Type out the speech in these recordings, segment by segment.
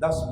10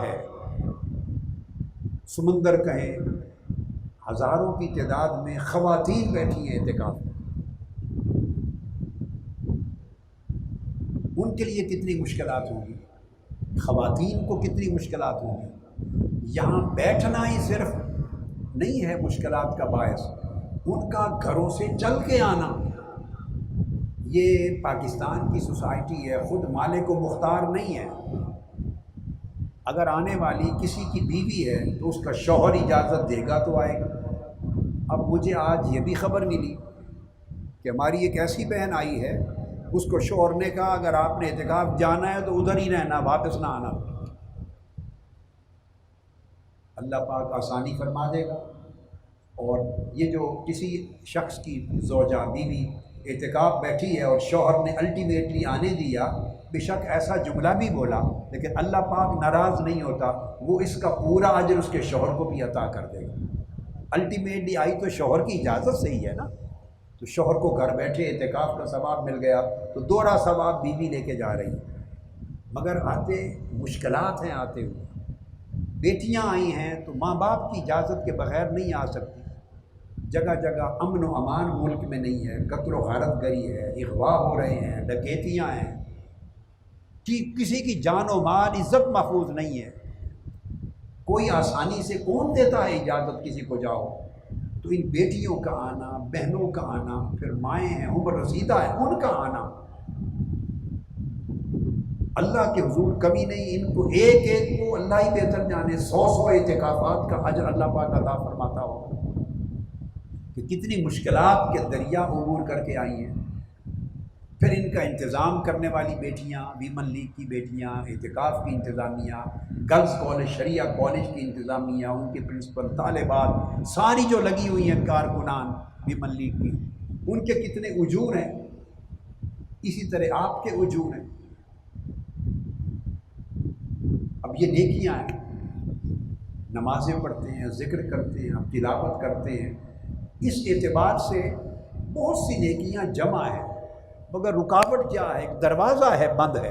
ہے، سمندر کہیں، ہزاروں کی تعداد میں خواتین بیٹھی ہیں اعتکاف میں، ان کے لیے کتنی مشکلات ہوں گی، خواتین کو کتنی مشکلات ہوں گی۔ یہاں بیٹھنا ہی صرف نہیں ہے مشکلات کا باعث، ان کا گھروں سے چل کے آنا۔ یہ پاکستان کی سوسائٹی ہے، خود مالک و مختار نہیں ہے۔ اگر آنے والی کسی کی بیوی ہے تو اس کا شوہر اجازت دے گا تو آئے گا۔ اب مجھے آج یہ بھی خبر ملی کہ ہماری ایک ایسی بہن آئی ہے، اس کو شوہر نے کہا اگر آپ نے اعتکاف جانا ہے تو ادھر ہی رہنا، واپس نہ آنا۔ اللہ پاک آسانی فرما دے گا۔ اور یہ جو کسی شخص کی زوجہ بیوی اعتکاف بیٹھی ہے اور شوہر نے الٹیمیٹلی آنے دیا، بے شک ایسا جملہ بھی بولا، لیکن اللہ پاک ناراض نہیں ہوتا، وہ اس کا پورا اجر اس کے شوہر کو بھی عطا کر دے گا۔ الٹیمیٹلی آئی تو شوہر کی اجازت سے ہی ہے نا، تو شوہر کو گھر بیٹھے اعتکاف کا ثواب مل گیا، تو دوہرا ثواب بیوی لے کے جا رہی ہے۔ مگر آتے مشکلات ہیں، آتے ہوئے بیٹیاں آئی ہیں تو ماں باپ کی اجازت کے بغیر نہیں آ سکتی۔ جگہ جگہ امن و امان ملک میں نہیں ہے، قتل و غارت گری ہے، اغوا ہو رہے ہیں، ڈکیتیاں ہیں، کسی کی جان و مال عزت محفوظ نہیں ہے۔ کوئی آسانی سے کون دیتا ہے اجازت کسی کو جاؤ؟ تو ان بیٹیوں کا آنا، بہنوں کا آنا، پھر مائیں ہیں، عمر رسیدہ ہے، ان کا آنا، اللہ کے حضور کمی نہیں، ان کو ایک ایک کو اللہ ہی بہتر جانے، 100 اعتکافات کا اجر اللہ پاک عطا فرماتا ہو کہ کتنی مشکلات کے دریا عبور کر کے آئی ہیں۔ پھر ان کا انتظام کرنے والی بیٹیاں، ویمن لیگ کی بیٹیاں، اعتکاف کی انتظامیہ، گرلز کالج، شریعہ کالج کی انتظامیہ، ان کے پرنسپل، طالبات، ساری جو لگی ہوئی ہیں کارکنان ویمن لیگ کی، ان کے کتنے اجور ہیں، اسی طرح آپ کے اجور ہیں۔ اب یہ نیکیاں ہیں، نمازیں پڑھتے ہیں، ذکر کرتے ہیں، تلاوت کرتے ہیں، اس اعتبار سے بہت سی نیکیاں جمع ہیں، مگر رکاوٹ کیا ہے؟ ایک دروازہ ہے، بند ہے،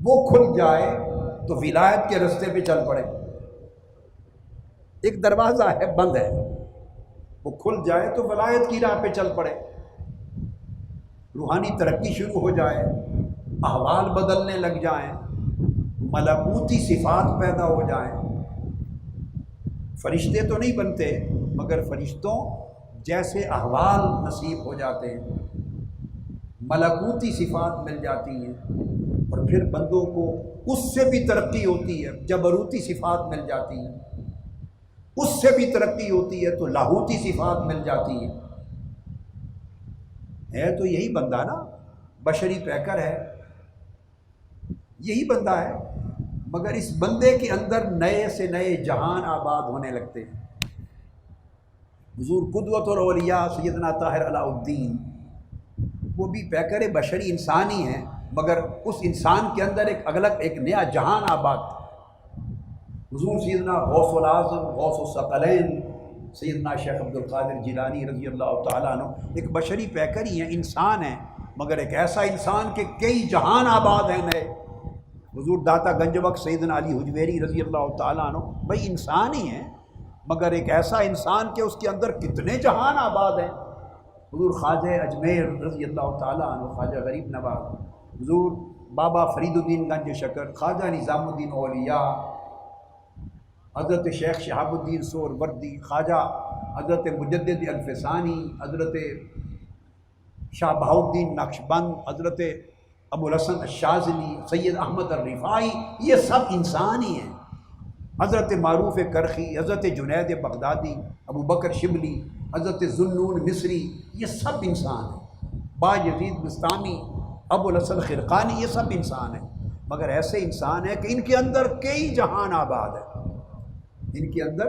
وہ کھل جائے تو ولایت کے رستے پہ چل پڑے۔ ایک دروازہ ہے، بند ہے، وہ کھل جائے تو ولایت کی راہ پہ چل پڑے، روحانی ترقی شروع ہو جائے، احوال بدلنے لگ جائیں، ملکوتی صفات پیدا ہو جائیں۔ فرشتے تو نہیں بنتے، مگر فرشتوں جیسے احوال نصیب ہو جاتے ہیں، ملکوتی صفات مل جاتی ہیں، اور پھر بندوں کو اس سے بھی ترقی ہوتی ہے، جبروتی صفات مل جاتی ہیں، اس سے بھی ترقی ہوتی ہے تو لاہوتی صفات مل جاتی ہیں۔ ہے تو یہی بندہ نا، بشری پیکر ہے، یہی بندہ ہے، مگر اس بندے کے اندر نئے سے نئے جہان آباد ہونے لگتے ہیں۔ حضور قدوۃ الاولیاء سیدنا طاہر علاء الدین، وہ بھی پیکر بشری انسان ہی ہیں، مگر اس انسان کے اندر ایک نیا جہان آباد تھا۔ حضور سیدنا غوث العظم، غوث الثقلین سیدنا شیخ عبد القادر جیلانی رضی اللہ تعالیٰ عنہ ایک بشری پیکر ہی ہیں، انسان ہیں، مگر ایک ایسا انسان کہ کئی جہان آباد ہیں نئے۔ حضور داتا گنج بخش سیدنا علی حجویری رضی اللہ تعالیٰ عنہ بھائی انسان ہی ہیں، مگر ایک ایسا انسان کہ اس کے اندر کتنے جہان آباد ہیں۔ حضور خواجہ اجمیر رضی اللہ تعالیٰ عنہ، خواجہ غریب نواز، حضور بابا فرید الدین گنج شکر، خواجہ نظام الدین اولیاء، حضرت شیخ شہاب الدین سہروردی، خواجہ حضرت مجدد الفسانی، حضرت شاہ بہاء الدین نقشبند، حضرت ابو الحسن الشاذلی، سید احمد الرفاعی، یہ سب انسان ہی ہیں۔ حضرت معروف کرخی، حضرت جنید بغدادی، ابو بکر شبلی، حضرت ذوالنون مصری، یہ سب انسان ہیں۔ بایزید بستامی، ابو الحسن خرقانی، یہ سب انسان ہیں، مگر ایسے انسان ہیں کہ ان کے اندر کئی جہان آباد ہے، ان کے اندر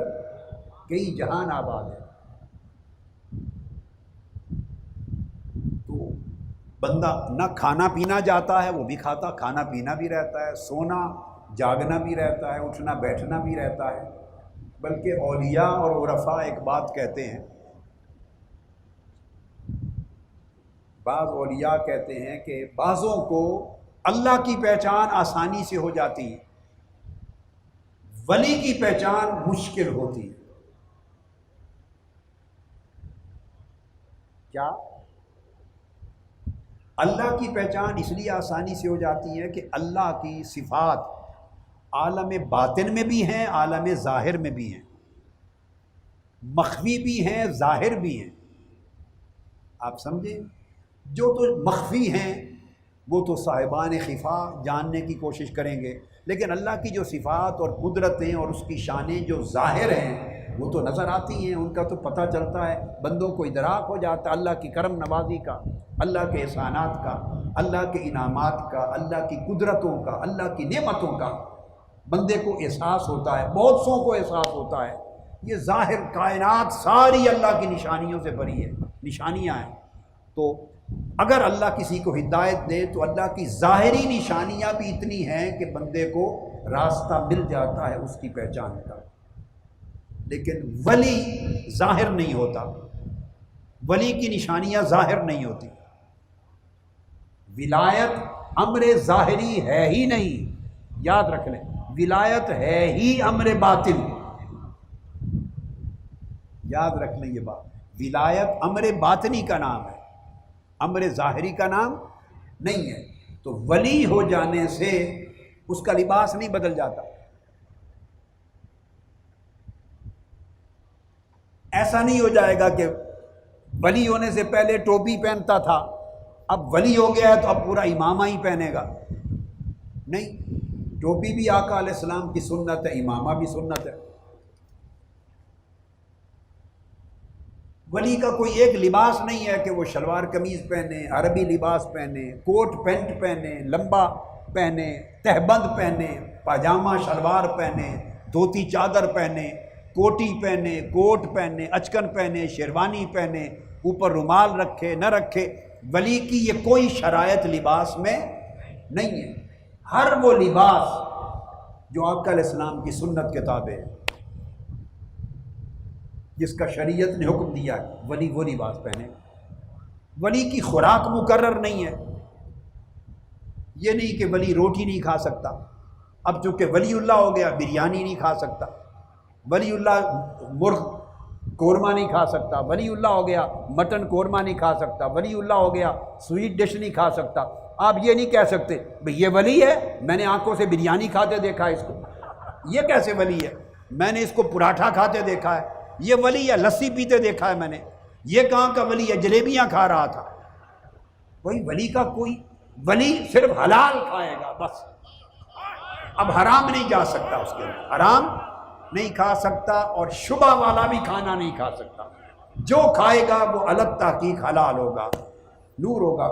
کئی جہان آباد ہے۔ تو بندہ نہ کھانا پینا جاتا ہے، وہ بھی کھاتا، کھانا پینا بھی رہتا ہے، سونا جاگنا بھی رہتا ہے، اٹھنا بیٹھنا بھی رہتا ہے۔ بلکہ اولیاء اور عرفاء ایک بات کہتے ہیں، بعض اولیاء کہتے ہیں کہ بعضوں کو اللہ کی پہچان آسانی سے ہو جاتی ہے، ولی کی پہچان مشکل ہوتی ہے۔ کیا؟ اللہ کی پہچان اس لیے آسانی سے ہو جاتی ہے کہ اللہ کی صفات عالم باطن میں بھی ہیں، عالم ظاہر میں بھی ہیں، مخفی بھی ہیں، ظاہر بھی ہیں۔ آپ سمجھیں؟ جو تو مخفی ہیں وہ تو صاحبان خفا جاننے کی کوشش کریں گے، لیکن اللہ کی جو صفات اور قدرتیں اور اس کی شانیں جو ظاہر ہیں وہ تو نظر آتی ہیں، ان کا تو پتہ چلتا ہے، بندوں کو ادراک ہو جاتا ہے اللہ کی کرم نوازی کا، اللہ کے احسانات کا، اللہ کے انعامات کا، اللہ کی قدرتوں کا، اللہ کی نعمتوں کا بندے کو احساس ہوتا ہے، بہت سو کو احساس ہوتا ہے۔ یہ ظاہر کائنات ساری اللہ کی نشانیوں سے بھری ہے، نشانیاں ہیں۔ تو اگر اللہ کسی کو ہدایت دے تو اللہ کی ظاہری نشانیاں بھی اتنی ہیں کہ بندے کو راستہ مل جاتا ہے اس کی پہچان کا۔ لیکن ولی ظاہر نہیں ہوتا، ولی کی نشانیاں ظاہر نہیں ہوتی۔ ولایت امر ظاہری ہے ہی نہیں، یاد رکھ لیں، ولایت ہے ہی امر باطن، یاد رکھ لیں یہ بات۔ ولایت امر باطنی کا نام ہے، امر ظاہری کا نام نہیں ہے۔ تو ولی ہو جانے سے اس کا لباس نہیں بدل جاتا۔ ایسا نہیں ہو جائے گا کہ ولی ہونے سے پہلے ٹوپی پہنتا تھا، اب ولی ہو گیا ہے تو اب پورا امامہ ہی پہنے گا۔ نہیں، ٹوپی بھی آقا علیہ السلام کی سنت ہے، امامہ بھی سنت ہے۔ ولی کا کوئی ایک لباس نہیں ہے کہ وہ شلوار قمیض پہنے، عربی لباس پہنے، کوٹ پینٹ پہنے، لمبا پہنے، تہبند پہنے، پاجامہ شلوار پہنے، دھوتی چادر پہنے، کوٹی پہنے، کوٹ پہنے، اچکن پہنے، شیروانی پہنے، اوپر رومال رکھے نہ رکھے۔ ولی کی یہ کوئی شرائط لباس میں نہیں ہے۔ ہر وہ لباس جو آقا علیہ السلام کی سنت کے تابع ہے، جس کا شریعت نے حکم دیا ہے، ولی وہ لباس پہنے۔ ولی کی خوراک مقرر نہیں ہے، یہ نہیں کہ ولی روٹی نہیں کھا سکتا، اب چونکہ ولی اللہ ہو گیا بریانی نہیں کھا سکتا، ولی اللہ مرغ قورمہ نہیں کھا سکتا، ولی اللہ ہو گیا مٹن قورمہ نہیں کھا سکتا، ولی اللہ ہو گیا سویٹ ڈش نہیں کھا سکتا۔ آپ یہ نہیں کہہ سکتے بھئی یہ ولی ہے، میں نے آنکھوں سے بریانی کھاتے دیکھا ہے اس کو، یہ کیسے ولی ہے؟ میں نے اس کو پراٹھا کھاتے دیکھا ہے، یہ ولی ہے، لسی پیتے دیکھا ہے میں نے، یہ کہاں کا ولی ہے؟ جلیبیاں کھا رہا تھا۔ کوئی ولی کا کوئی ولی صرف حلال کھائے گا بس، اب حرام نہیں جا سکتا، اس کے اندر حرام نہیں کھا سکتا، اور شبہ والا بھی کھانا نہیں کھا سکتا۔ جو کھائے گا وہ الگ تحقیق حلال ہوگا، نور ہوگا۔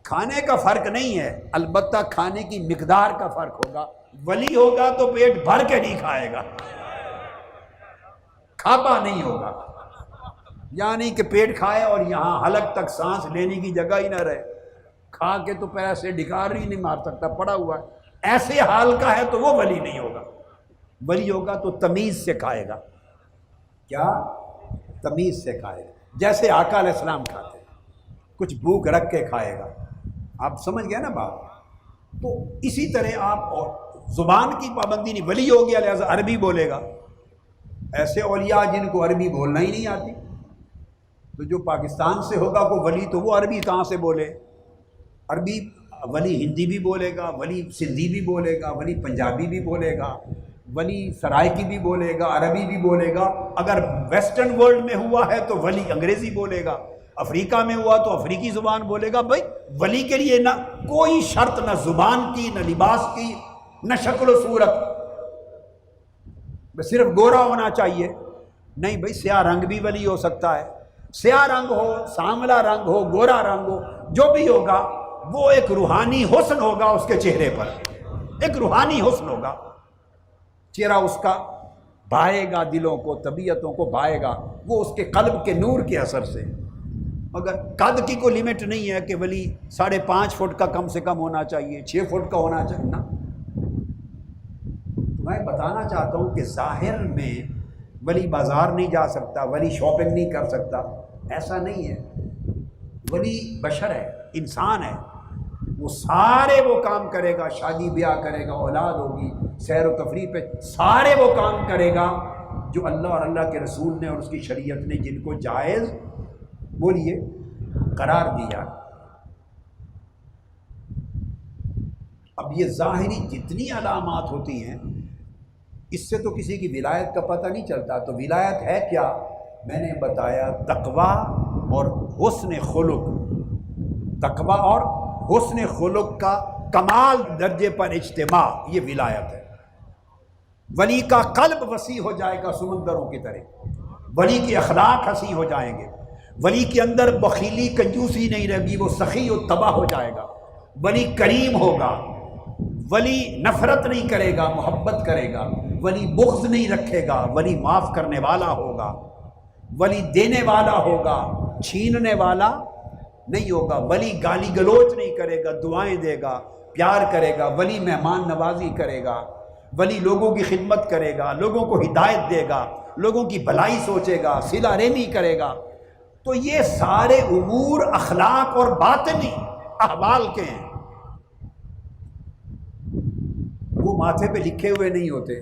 کھانے کا فرق نہیں ہے، البتہ کھانے کی مقدار کا فرق ہوگا۔ ولی ہوگا تو پیٹ بھر کے نہیں کھائے گا، کھاپا نہیں ہوگا، یعنی کہ پیٹ کھائے اور یہاں حلق تک سانس لینے کی جگہ ہی نہ رہے، کھا کے تو پیسے ڈکار ہی نہیں مار سکتا، پڑا ہوا ہے، ایسے حال کا ہے تو وہ ولی نہیں ہوگا۔ ولی ہوگا تو تمیز سے کھائے گا۔ کیا؟ تمیز سے کھائے گا، جیسے آقا علیہ السلام کھاتے، کچھ بھوک رکھ کے کھائے گا۔ آپ سمجھ گئے نا بات؟ تو اسی طرح آپ، اور زبان کی پابندی نہیں، ولی ہو گیا لہذا عربی بولے گا۔ ایسے اولیاء جن کو عربی بولنا ہی نہیں آتی، تو جو پاکستان سے ہوگا کوئی ولی تو وہ عربی کہاں سے بولے؟ عربی ولی ہندی بھی بولے گا، ولی سندھی بھی بولے گا، ولی پنجابی بھی بولے گا، ولی سرائکی بھی بولے گا، عربی بھی بولے گا۔ اگر ویسٹرن ورلڈ میں ہوا ہے تو ولی انگریزی بولے گا، افریقہ میں ہوا تو افریقی زبان بولے گا۔ بھائی ولی کے لیے نہ کوئی شرط، نہ زبان کی، نہ لباس کی، نہ شکل و صورت، صرف گورا ہونا چاہیے نہیں بھائی، سیاہ رنگ بھی ولی ہو سکتا ہے، سیاہ رنگ ہو، سانولا رنگ ہو، گورا رنگ ہو، جو بھی ہوگا وہ ایک روحانی حسن ہوگا اس کے چہرے پر، ایک روحانی حسن ہوگا، چہرہ اس کا بھائے گا، دلوں کو، طبیعتوں کو بھائے گا، وہ اس کے قلب کے نور کے اثر سے۔ مگر قد کی کوئی لمٹ نہیں ہے کہ ولی 5.5 فٹ کا کم سے کم ہونا چاہیے، 6 فٹ کا ہونا چاہیے نا۔ میں بتانا چاہتا ہوں کہ ظاہر میں ولی بازار نہیں جا سکتا، ولی شاپنگ نہیں کر سکتا، ایسا نہیں ہے۔ ولی بشر ہے، انسان ہے، وہ سارے وہ کام کرے گا، شادی بیاہ کرے گا، اولاد ہوگی، سیر و تفریح پہ سارے وہ کام کرے گا جو اللہ اور اللہ کے رسول نے اور اس کی شریعت نے جن کو جائز بولیے قرار دیا۔ اب یہ ظاہری جتنی علامات ہوتی ہیں اس سے تو کسی کی ولایت کا پتہ نہیں چلتا۔ تو ولایت ہے کیا؟ میں نے بتایا تقویٰ اور حسن خلق، تقویٰ اور حسن خلق کا کمال درجے پر اجتماع، یہ ولایت ہے۔ ولی کا قلب وسیع ہو جائے گا سمندروں کی طرح، ولی کے اخلاق حسین ہو جائیں گے، ولی کے اندر بخیلی کنجوسی نہیں رہے گی، وہ سخی و تباہ ہو جائے گا، ولی کریم ہوگا، ولی نفرت نہیں کرے گا، محبت کرے گا، ولی بغض نہیں رکھے گا، ولی معاف کرنے والا ہوگا، ولی دینے والا ہوگا، چھیننے والا نہیں ہوگا، ولی گالی گلوچ نہیں کرے گا، دعائیں دے گا، پیار کرے گا، ولی مہمان نوازی کرے گا، ولی لوگوں کی خدمت کرے گا، لوگوں کو ہدایت دے گا، لوگوں کی بھلائی سوچے گا، صلہ رحمی کرے گا۔ تو یہ سارے امور اخلاق اور باطنی احوال کے ہیں، وہ ماتھے پہ لکھے ہوئے نہیں ہوتے۔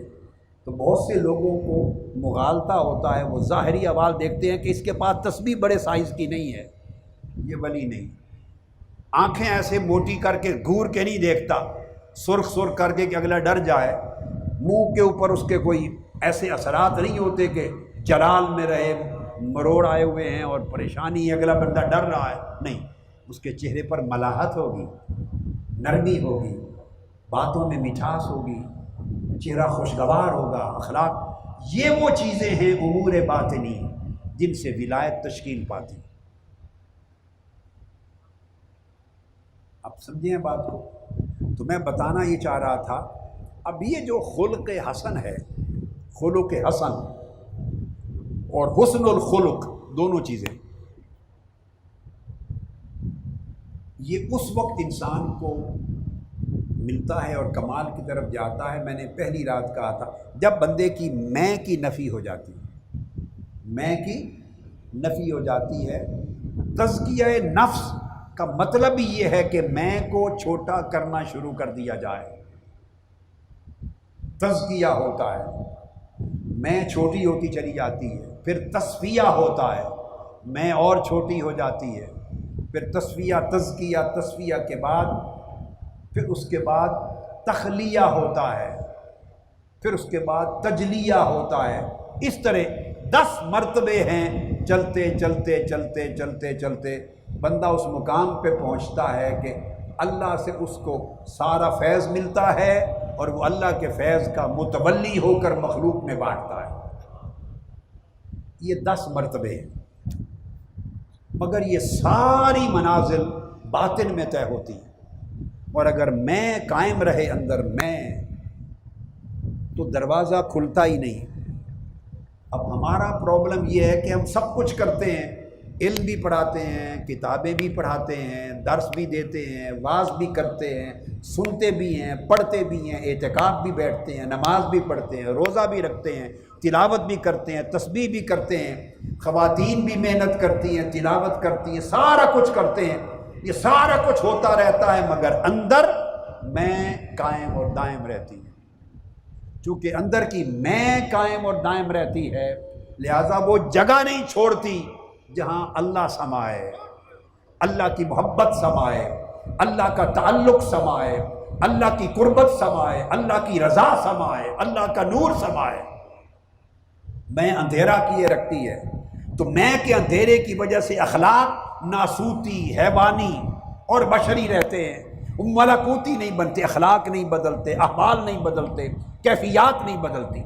تو بہت سے لوگوں کو مغالطہ ہوتا ہے، وہ ظاہری احوال دیکھتے ہیں کہ اس کے پاس تسبیح بڑے سائز کی نہیں ہے، یہ ولی نہیں۔ آنکھیں ایسے موٹی کر کے گور کے نہیں دیکھتا، سرخ سرخ کر کے کہ اگلا ڈر جائے، منہ کے اوپر اس کے کوئی ایسے اثرات نہیں ہوتے کہ جلال میں رہے، مروڑ آئے ہوئے ہیں اور پریشانی ہے، اگلا بندہ ڈر رہا ہے، نہیں، اس کے چہرے پر ملاحت ہوگی، نرمی ہوگی، باتوں میں مٹھاس ہوگی، چہرہ خوشگوار ہوگا، اخلاق۔ یہ وہ چیزیں ہیں امور باطنی جن سے ولایت تشکیل پاتی۔ اب سمجھیں بات کو۔ تو میں بتانا یہ چاہ رہا تھا، اب یہ جو خلق حسن ہے، خلق حسن اور حسن الخلق دونوں چیزیں، یہ اس وقت انسان کو ملتا ہے اور کمال کی طرف جاتا ہے، میں نے پہلی رات کہا تھا، جب بندے کی میں کی نفی ہو جاتی ہے، میں کی نفی ہو جاتی ہے۔ تزکیہ نفس کا مطلب یہ ہے کہ میں کو چھوٹا کرنا شروع کر دیا جائے، تزکیہ ہوتا ہے، میں چھوٹی ہوتی چلی جاتی ہے، پھر تصفیہ ہوتا ہے، میں اور چھوٹی ہو جاتی ہے، پھر تصفیہ، تزکیہ، تصفیہ کے بعد پھر اس کے بعد تخلیہ ہوتا ہے، پھر اس کے بعد تجلیہ ہوتا ہے۔ اس طرح 10 مرتبے ہیں، چلتے چلتے چلتے چلتے چلتے بندہ اس مقام پہ پہنچتا ہے کہ اللہ سے اس کو سارا فیض ملتا ہے اور وہ اللہ کے فیض کا متولی ہو کر مخلوق میں بانٹتا ہے۔ یہ 10 مرتبے ہیں، مگر یہ ساری منازل باطن میں طے ہوتی ہیں، اور اگر میں قائم رہے اندر میں، تو دروازہ کھلتا ہی نہیں۔ اب ہمارا پرابلم یہ ہے کہ ہم سب کچھ کرتے ہیں، علم بھی پڑھاتے ہیں، کتابیں بھی پڑھاتے ہیں، درس بھی دیتے ہیں، واعظ بھی کرتے ہیں، سنتے بھی ہیں، پڑھتے بھی ہیں، اعتکاف بھی بیٹھتے ہیں، نماز بھی پڑھتے ہیں، روزہ بھی رکھتے ہیں، تلاوت بھی کرتے ہیں، تسبیح بھی کرتے ہیں، خواتین بھی محنت کرتی ہیں، تلاوت کرتی ہیں، سارا کچھ کرتے ہیں، یہ سارا کچھ ہوتا رہتا ہے، مگر اندر میں قائم اور دائم رہتی ہے۔ چونکہ اندر کی میں قائم اور دائم رہتی ہے، لہذا وہ جگہ نہیں چھوڑتی جہاں اللہ سمائے، اللہ کی محبت سمائے، اللہ کا تعلق سمائے، اللہ کی قربت سمائے، اللہ کی رضا سمائے، اللہ کا نور سمائے۔ میں اندھیرا کیے رکھتی ہے، تو میں کے اندھیرے کی وجہ سے اخلاق ناسوتی، حیوانی اور بشری رہتے ہیں، ملکوتی نہیں بنتے، اخلاق نہیں بدلتے، احوال نہیں بدلتے، کیفیات نہیں بدلتی۔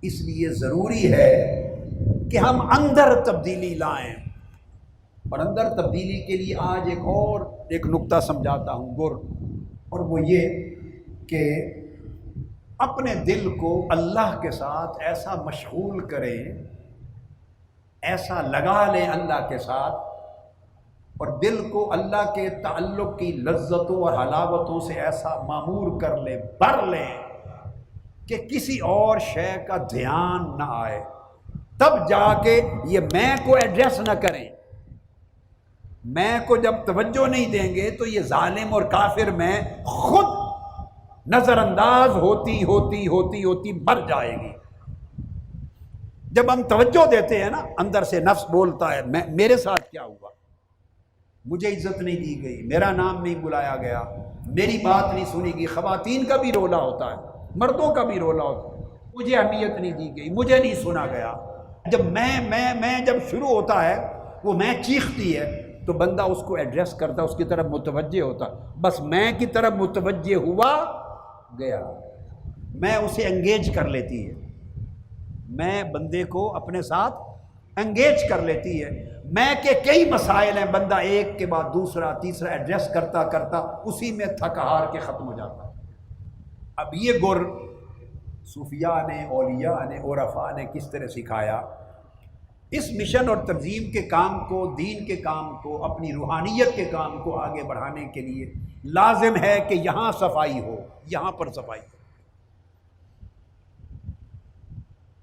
اس لیے ضروری ہے کہ ہم اندر تبدیلی لائیں، اور اندر تبدیلی کے لیے آج ایک نقطہ سمجھاتا ہوں گر، اور وہ یہ کہ اپنے دل کو اللہ کے ساتھ ایسا مشغول کریں، ایسا لگا لیں اللہ کے ساتھ، اور دل کو اللہ کے تعلق کی لذتوں اور حلاوتوں سے ایسا معمور کر لیں، بھر لیں کہ کسی اور شے کا دھیان نہ آئے، تب جا کے یہ میں کو ایڈریس نہ کریں۔ میں کو جب توجہ نہیں دیں گے تو یہ ظالم اور کافر میں خود نظر انداز ہوتی ہوتی ہوتی ہوتی مر جائے گی۔ جب ہم توجہ دیتے ہیں نا، اندر سے نفس بولتا ہے میرے ساتھ کیا ہوا، مجھے عزت نہیں دی گئی، میرا نام نہیں بلایا گیا، میری بات نہیں سنی گئی۔ خواتین کا بھی رولا ہوتا ہے، مردوں کا بھی رولا ہوتا ہے، مجھے اہمیت نہیں دی گئی، مجھے نہیں سنا گیا۔ جب میں جب شروع ہوتا ہے، وہ میں چیختی ہے تو بندہ اس کو ایڈریس کرتا ہے، اس کی طرف متوجہ ہوتا، بس میں کی طرف متوجہ ہوا گیا، میں اسے انگیج کر لیتی ہے، میں بندے کو اپنے ساتھ انگیج کر لیتی ہے۔ میں کے کئی مسائل ہیں، بندہ ایک کے بعد دوسرا تیسرا ایڈریس کرتا کرتا اسی میں تھک ہار کے ختم ہو جاتا۔ اب یہ گر صوفیاء نے، اولیاء نے، عرفاء نے کس طرح سکھایا۔ اس مشن اور تنظیم کے کام کو، دین کے کام کو، اپنی روحانیت کے کام کو آگے بڑھانے کے لیے لازم ہے کہ یہاں صفائی ہو، یہاں پر صفائی ہو۔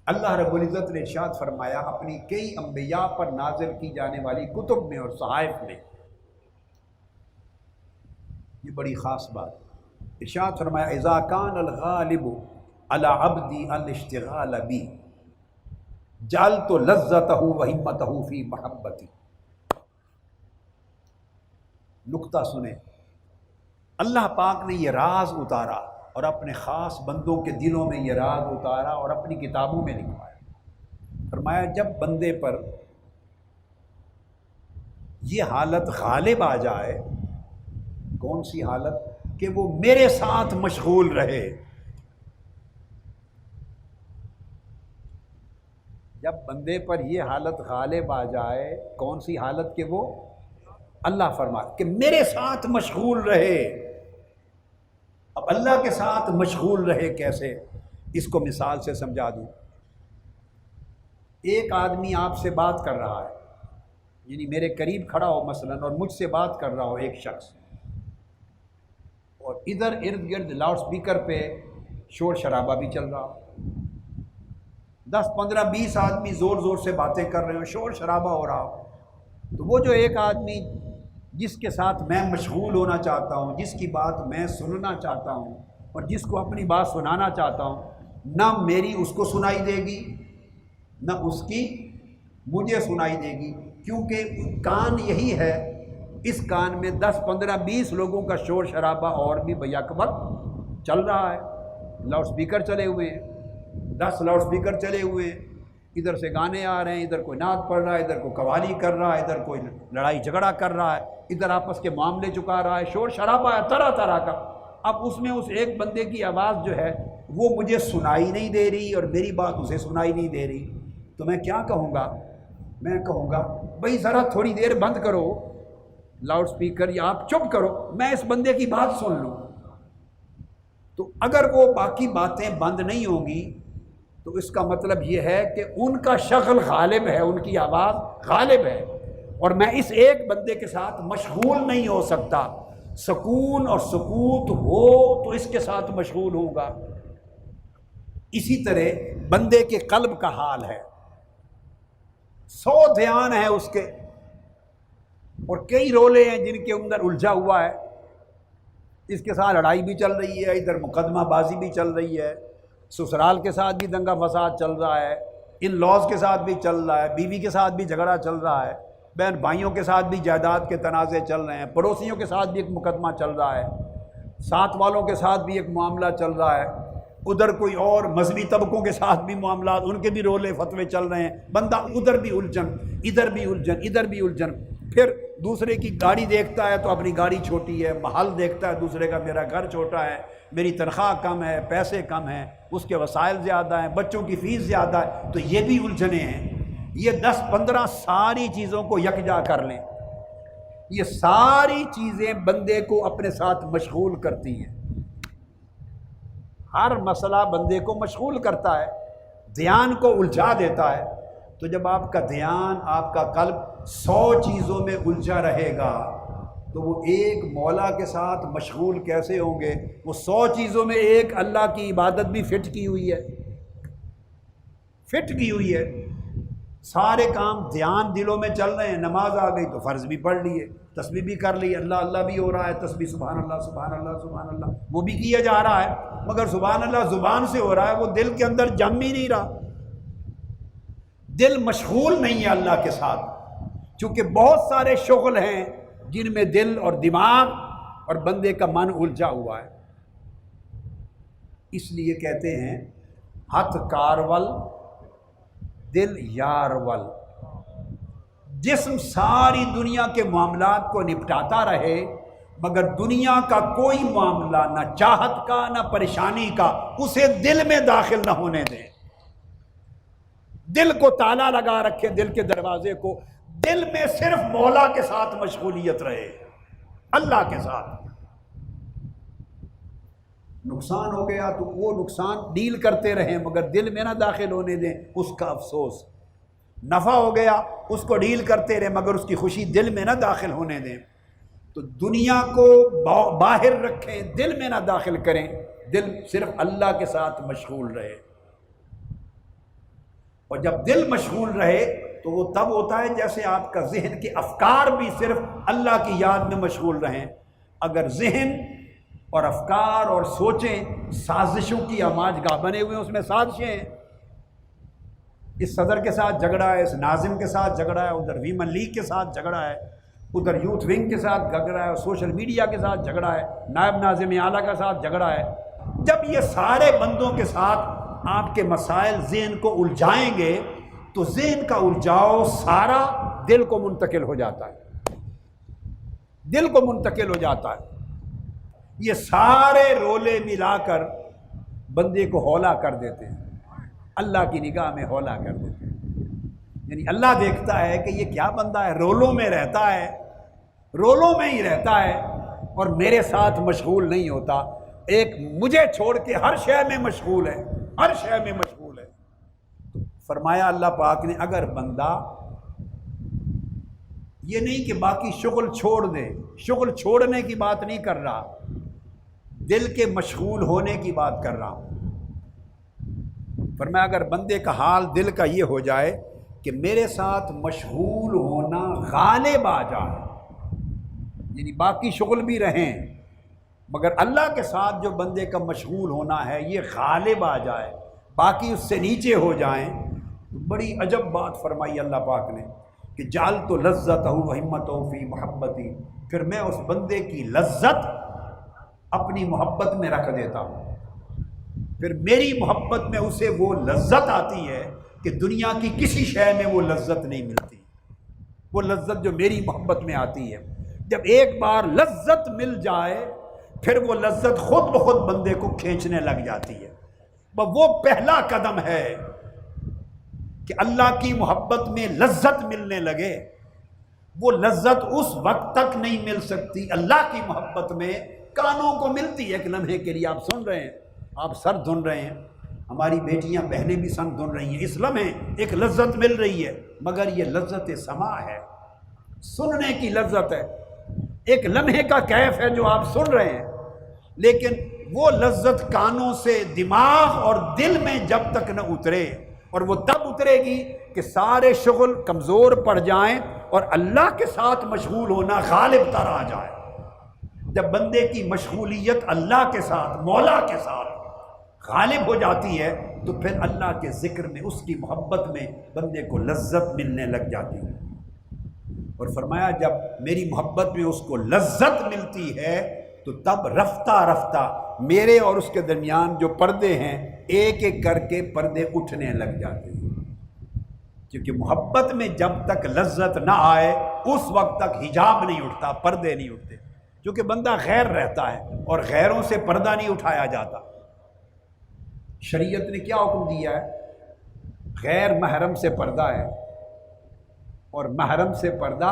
اللہ رب العزت نے ارشاد فرمایا اپنی کئی انبیاء پر نازل کی جانے والی کتب میں اور صحائف میں، یہ بڑی خاص بات، ارشاد فرمایا اذا کان الغالب علی عبدی الاشتغال بی جعلت لذتہ وہمتہ فی محبتی۔ نقطہ سنیں، اللہ پاک نے یہ راز اتارا اور اپنے خاص بندوں کے دلوں میں یہ راز اتارا اور اپنی کتابوں میں لکھوایا۔ فرمایا جب بندے پر یہ حالت غالب آ جائے، کون سی حالت؟ کہ وہ میرے ساتھ مشغول رہے۔ جب بندے پر یہ حالت غالب آ جائے، کون سی حالت؟ کہ وہ اللہ فرمائے کہ میرے ساتھ مشغول رہے۔ اب اللہ کے ساتھ مشغول رہے کیسے؟ اس کو مثال سے سمجھا دوں۔ ایک آدمی آپ سے بات کر رہا ہے، یعنی میرے قریب کھڑا ہو مثلا اور مجھ سے بات کر رہا ہو ایک شخص، اور ادھر ارد گرد لاؤڈ سپیکر پہ شور شرابہ بھی چل رہا ہو، 10 15 20 آدمی زور زور سے باتیں کر رہے ہو، شور شرابہ ہو رہا ہو، تو وہ جو ایک آدمی جس کے ساتھ میں مشغول ہونا چاہتا ہوں، جس کی بات میں سننا چاہتا ہوں اور جس کو اپنی بات سنانا چاہتا ہوں، نہ میری اس کو سنائی دے گی نہ اس کی مجھے سنائی دے گی، کیونکہ کان یہی ہے، اس کان میں 10 15 20 لوگوں کا شور شرابہ اور بھی بیک وقت چل رہا ہے، لاؤڈ سپیکر چلے ہوئے ہیں، 10 لاؤڈ سپیکر چلے ہوئے ہیں، ادھر سے گانے آ رہے ہیں، ادھر کوئی نعت پڑھ رہا ہے، ادھر کوئی قوالی کر رہا ہے، ادھر کوئی لڑائی جھگڑا کر رہا ہے، ادھر آپس کے معاملے چکا رہا ہے، شور شرابہ ہے طرح طرح کا۔ اب اس میں اس ایک بندے کی آواز جو ہے وہ مجھے سنائی نہیں دے رہی اور میری بات اسے سنائی نہیں دے رہی، تو میں کیا کہوں گا؟ میں کہوں گا بھائی ذرا تھوڑی دیر بند کرو لاؤڈ سپیکر، یا آپ چپ کرو، میں اس بندے کی بات سن لوں۔ تو اگر وہ باقی باتیں بند نہیں ہوں گی تو اس کا مطلب یہ ہے کہ ان کا شغل غالب ہے، ان کی آواز غالب ہے، اور میں اس ایک بندے کے ساتھ مشغول نہیں ہو سکتا۔ سکون اور سکوت ہو تو اس کے ساتھ مشغول ہوں گا۔ اسی طرح بندے کے قلب کا حال ہے، 100 دھیان ہے اس کے، اور کئی رولے ہیں جن کے اندر الجھا ہوا ہے، اس کے ساتھ لڑائی بھی چل رہی ہے، ادھر مقدمہ بازی بھی چل رہی ہے، سسرال کے ساتھ بھی دنگا فساد چل رہا ہے، ان لاز کے ساتھ بھی چل رہا ہے، بیوی کے ساتھ بھی جھگڑا چل رہا ہے، بہن بھائیوں کے ساتھ بھی جائیداد کے تنازع چل رہے ہیں، پڑوسیوں کے ساتھ بھی ایک مقدمہ چل رہا ہے، ساتھ والوں کے ساتھ بھی ایک معاملہ چل رہا ہے، ادھر کوئی اور مذہبی طبقوں کے ساتھ بھی معاملات، ان کے بھی رولے فتوے چل رہے ہیں، بندہ ادھر بھی الجھن، ادھر بھی الجھن، ادھر بھی الجھن، پھر دوسرے کی گاڑی دیکھتا ہے تو اپنی گاڑی چھوٹی ہے، محل دیکھتا ہے دوسرے کا میرا گھر چھوٹا ہے، میری تنخواہ کم ہے، پیسے کم ہیں، اس کے وسائل زیادہ ہیں، بچوں کی فیس زیادہ ہے، تو یہ بھی الجھنے ہیں۔ یہ 10 15 ساری چیزوں کو یکجا کر لیں، یہ ساری چیزیں بندے کو اپنے ساتھ مشغول کرتی ہیں، ہر مسئلہ بندے کو مشغول کرتا ہے، دھیان کو الجھا دیتا ہے۔ تو جب آپ کا دھیان، آپ کا قلب 100 چیزوں میں الجھا رہے گا تو وہ ایک مولا کے ساتھ مشغول کیسے ہوں گے؟ وہ 100 چیزوں میں ایک اللہ کی عبادت بھی فٹ کی ہوئی ہے، فٹ کی ہوئی ہے، سارے کام دھیان دلوں میں چل رہے ہیں، نماز آ گئی تو فرض بھی پڑھ لیے، تسبیح بھی کر لی، اللہ اللہ بھی ہو رہا ہے، تسبیح سبحان اللہ سبحان اللہ سبحان اللہ وہ بھی کیا جا رہا ہے، مگر سبحان اللہ زبان سے ہو رہا ہے، وہ دل کے اندر جم ہی نہیں رہا، دل مشغول نہیں ہے اللہ کے ساتھ، چونکہ بہت سارے شغل ہیں جن میں دل اور دماغ اور بندے کا من الجھا ہوا ہے۔ اس لیے کہتے ہیں ہتھ کارول دل یارول، جسم ساری دنیا کے معاملات کو نپٹاتا رہے مگر دنیا کا کوئی معاملہ نہ چاہت کا نہ پریشانی کا اسے دل میں داخل نہ ہونے دیں، دل کو تالا لگا رکھے، دل کے دروازے کو، دل میں صرف مولا کے ساتھ مشغولیت رہے، اللہ کے ساتھ۔ نقصان ہو گیا تو وہ نقصان ڈیل کرتے رہیں مگر دل میں نہ داخل ہونے دیں، اس کا افسوس۔ نفع ہو گیا اس کو ڈیل کرتے رہیں مگر اس کی خوشی دل میں نہ داخل ہونے دیں۔ تو دنیا کو باہر رکھیں، دل میں نہ داخل کریں، دل صرف اللہ کے ساتھ مشغول رہے۔ اور جب دل مشغول رہے تو وہ تب ہوتا ہے جیسے آپ کا ذہن کے افکار بھی صرف اللہ کی یاد میں مشغول رہیں۔ اگر ذہن اور افکار اور سوچیں سازشوں کی آماج گاہ بنے ہوئے ہیں، اس میں سازشیں ہیں، اس صدر کے ساتھ جھگڑا ہے، اس ناظم کے ساتھ جھگڑا ہے، ادھر ویمن لیگ کے ساتھ جھگڑا ہے، ادھر یوتھ ونگ کے ساتھ جھگڑا ہے، اور سوشل میڈیا کے ساتھ جھگڑا ہے، نائب ناظم اعلیٰ کے ساتھ جھگڑا ہے۔ جب یہ سارے بندوں کے ساتھ آپ کے مسائل ذہن کو الجھائیں گے تو ذہن کا الجھاؤ سارا دل کو منتقل ہو جاتا ہے، دل کو منتقل ہو جاتا ہے۔ یہ سارے رولے ملا کر بندے کو ہولا کر دیتے ہیں، اللہ کی نگاہ میں ہولا کر دیتے ہیں۔ یعنی اللہ دیکھتا ہے کہ یہ کیا بندہ ہے، رولوں میں رہتا ہے، رولوں میں ہی رہتا ہے اور میرے ساتھ مشغول نہیں ہوتا، ایک مجھے چھوڑ کے ہر شے میں مشغول ہے، ہر شے میں مشغول ہے۔ فرمایا اللہ پاک نے اگر بندہ یہ نہیں کہ باقی شغل چھوڑ دے، شغل چھوڑنے کی بات نہیں کر رہا، دل کے مشغول ہونے کی بات کر رہا ہوں۔ فرمایا اگر بندے کا حال دل کا یہ ہو جائے کہ میرے ساتھ مشغول ہونا غالب آ جائے، یعنی باقی شغل بھی رہیں مگر اللہ کے ساتھ جو بندے کا مشغول ہونا ہے یہ غالب آ جائے، باقی اس سے نیچے ہو جائیں، تو بڑی عجب بات فرمائی اللہ پاک نے کہ جعلت لذتہ و ہمتہ فی محبتی، پھر میں اس بندے کی لذت اپنی محبت میں رکھ دیتا ہوں، پھر میری محبت میں اسے وہ لذت آتی ہے کہ دنیا کی کسی شے میں وہ لذت نہیں ملتی، وہ لذت جو میری محبت میں آتی ہے۔ جب ایک بار لذت مل جائے پھر وہ لذت خود بخود بندے کو کھینچنے لگ جاتی ہے۔ وہ پہلا قدم ہے کہ اللہ کی محبت میں لذت ملنے لگے، وہ لذت اس وقت تک نہیں مل سکتی، اللہ کی محبت میں کانوں کو ملتی ہے، ایک لمحے کے لیے آپ سن رہے ہیں، آپ سر دھن رہے ہیں، ہماری بیٹیاں بہنیں بھی سر دھن رہی ہیں، اس لمحے ایک لذت مل رہی ہے مگر یہ لذت سماع ہے، سننے کی لذت ہے، ایک لمحے کا کیف ہے جو آپ سن رہے ہیں، لیکن وہ لذت کانوں سے دماغ اور دل میں جب تک نہ اترے، اور وہ تب اترے گی کہ سارے شغل کمزور پڑ جائیں اور اللہ کے ساتھ مشغول ہونا غالب تر آ جائے۔ جب بندے کی مشغولیت اللہ کے ساتھ، مولا کے ساتھ غالب ہو جاتی ہے تو پھر اللہ کے ذکر میں، اس کی محبت میں بندے کو لذت ملنے لگ جاتی ہے۔ اور فرمایا جب میری محبت میں اس کو لذت ملتی ہے تو تب رفتہ رفتہ میرے اور اس کے درمیان جو پردے ہیں ایک ایک کر کے پردے اٹھنے لگ جاتے ہیں، کیونکہ محبت میں جب تک لذت نہ آئے اس وقت تک حجاب نہیں اٹھتا، پردے نہیں اٹھتے، کیونکہ بندہ غیر رہتا ہے اور غیروں سے پردہ نہیں اٹھایا جاتا۔ شریعت نے کیا حکم دیا ہے؟ غیر محرم سے پردہ ہے اور محرم سے پردہ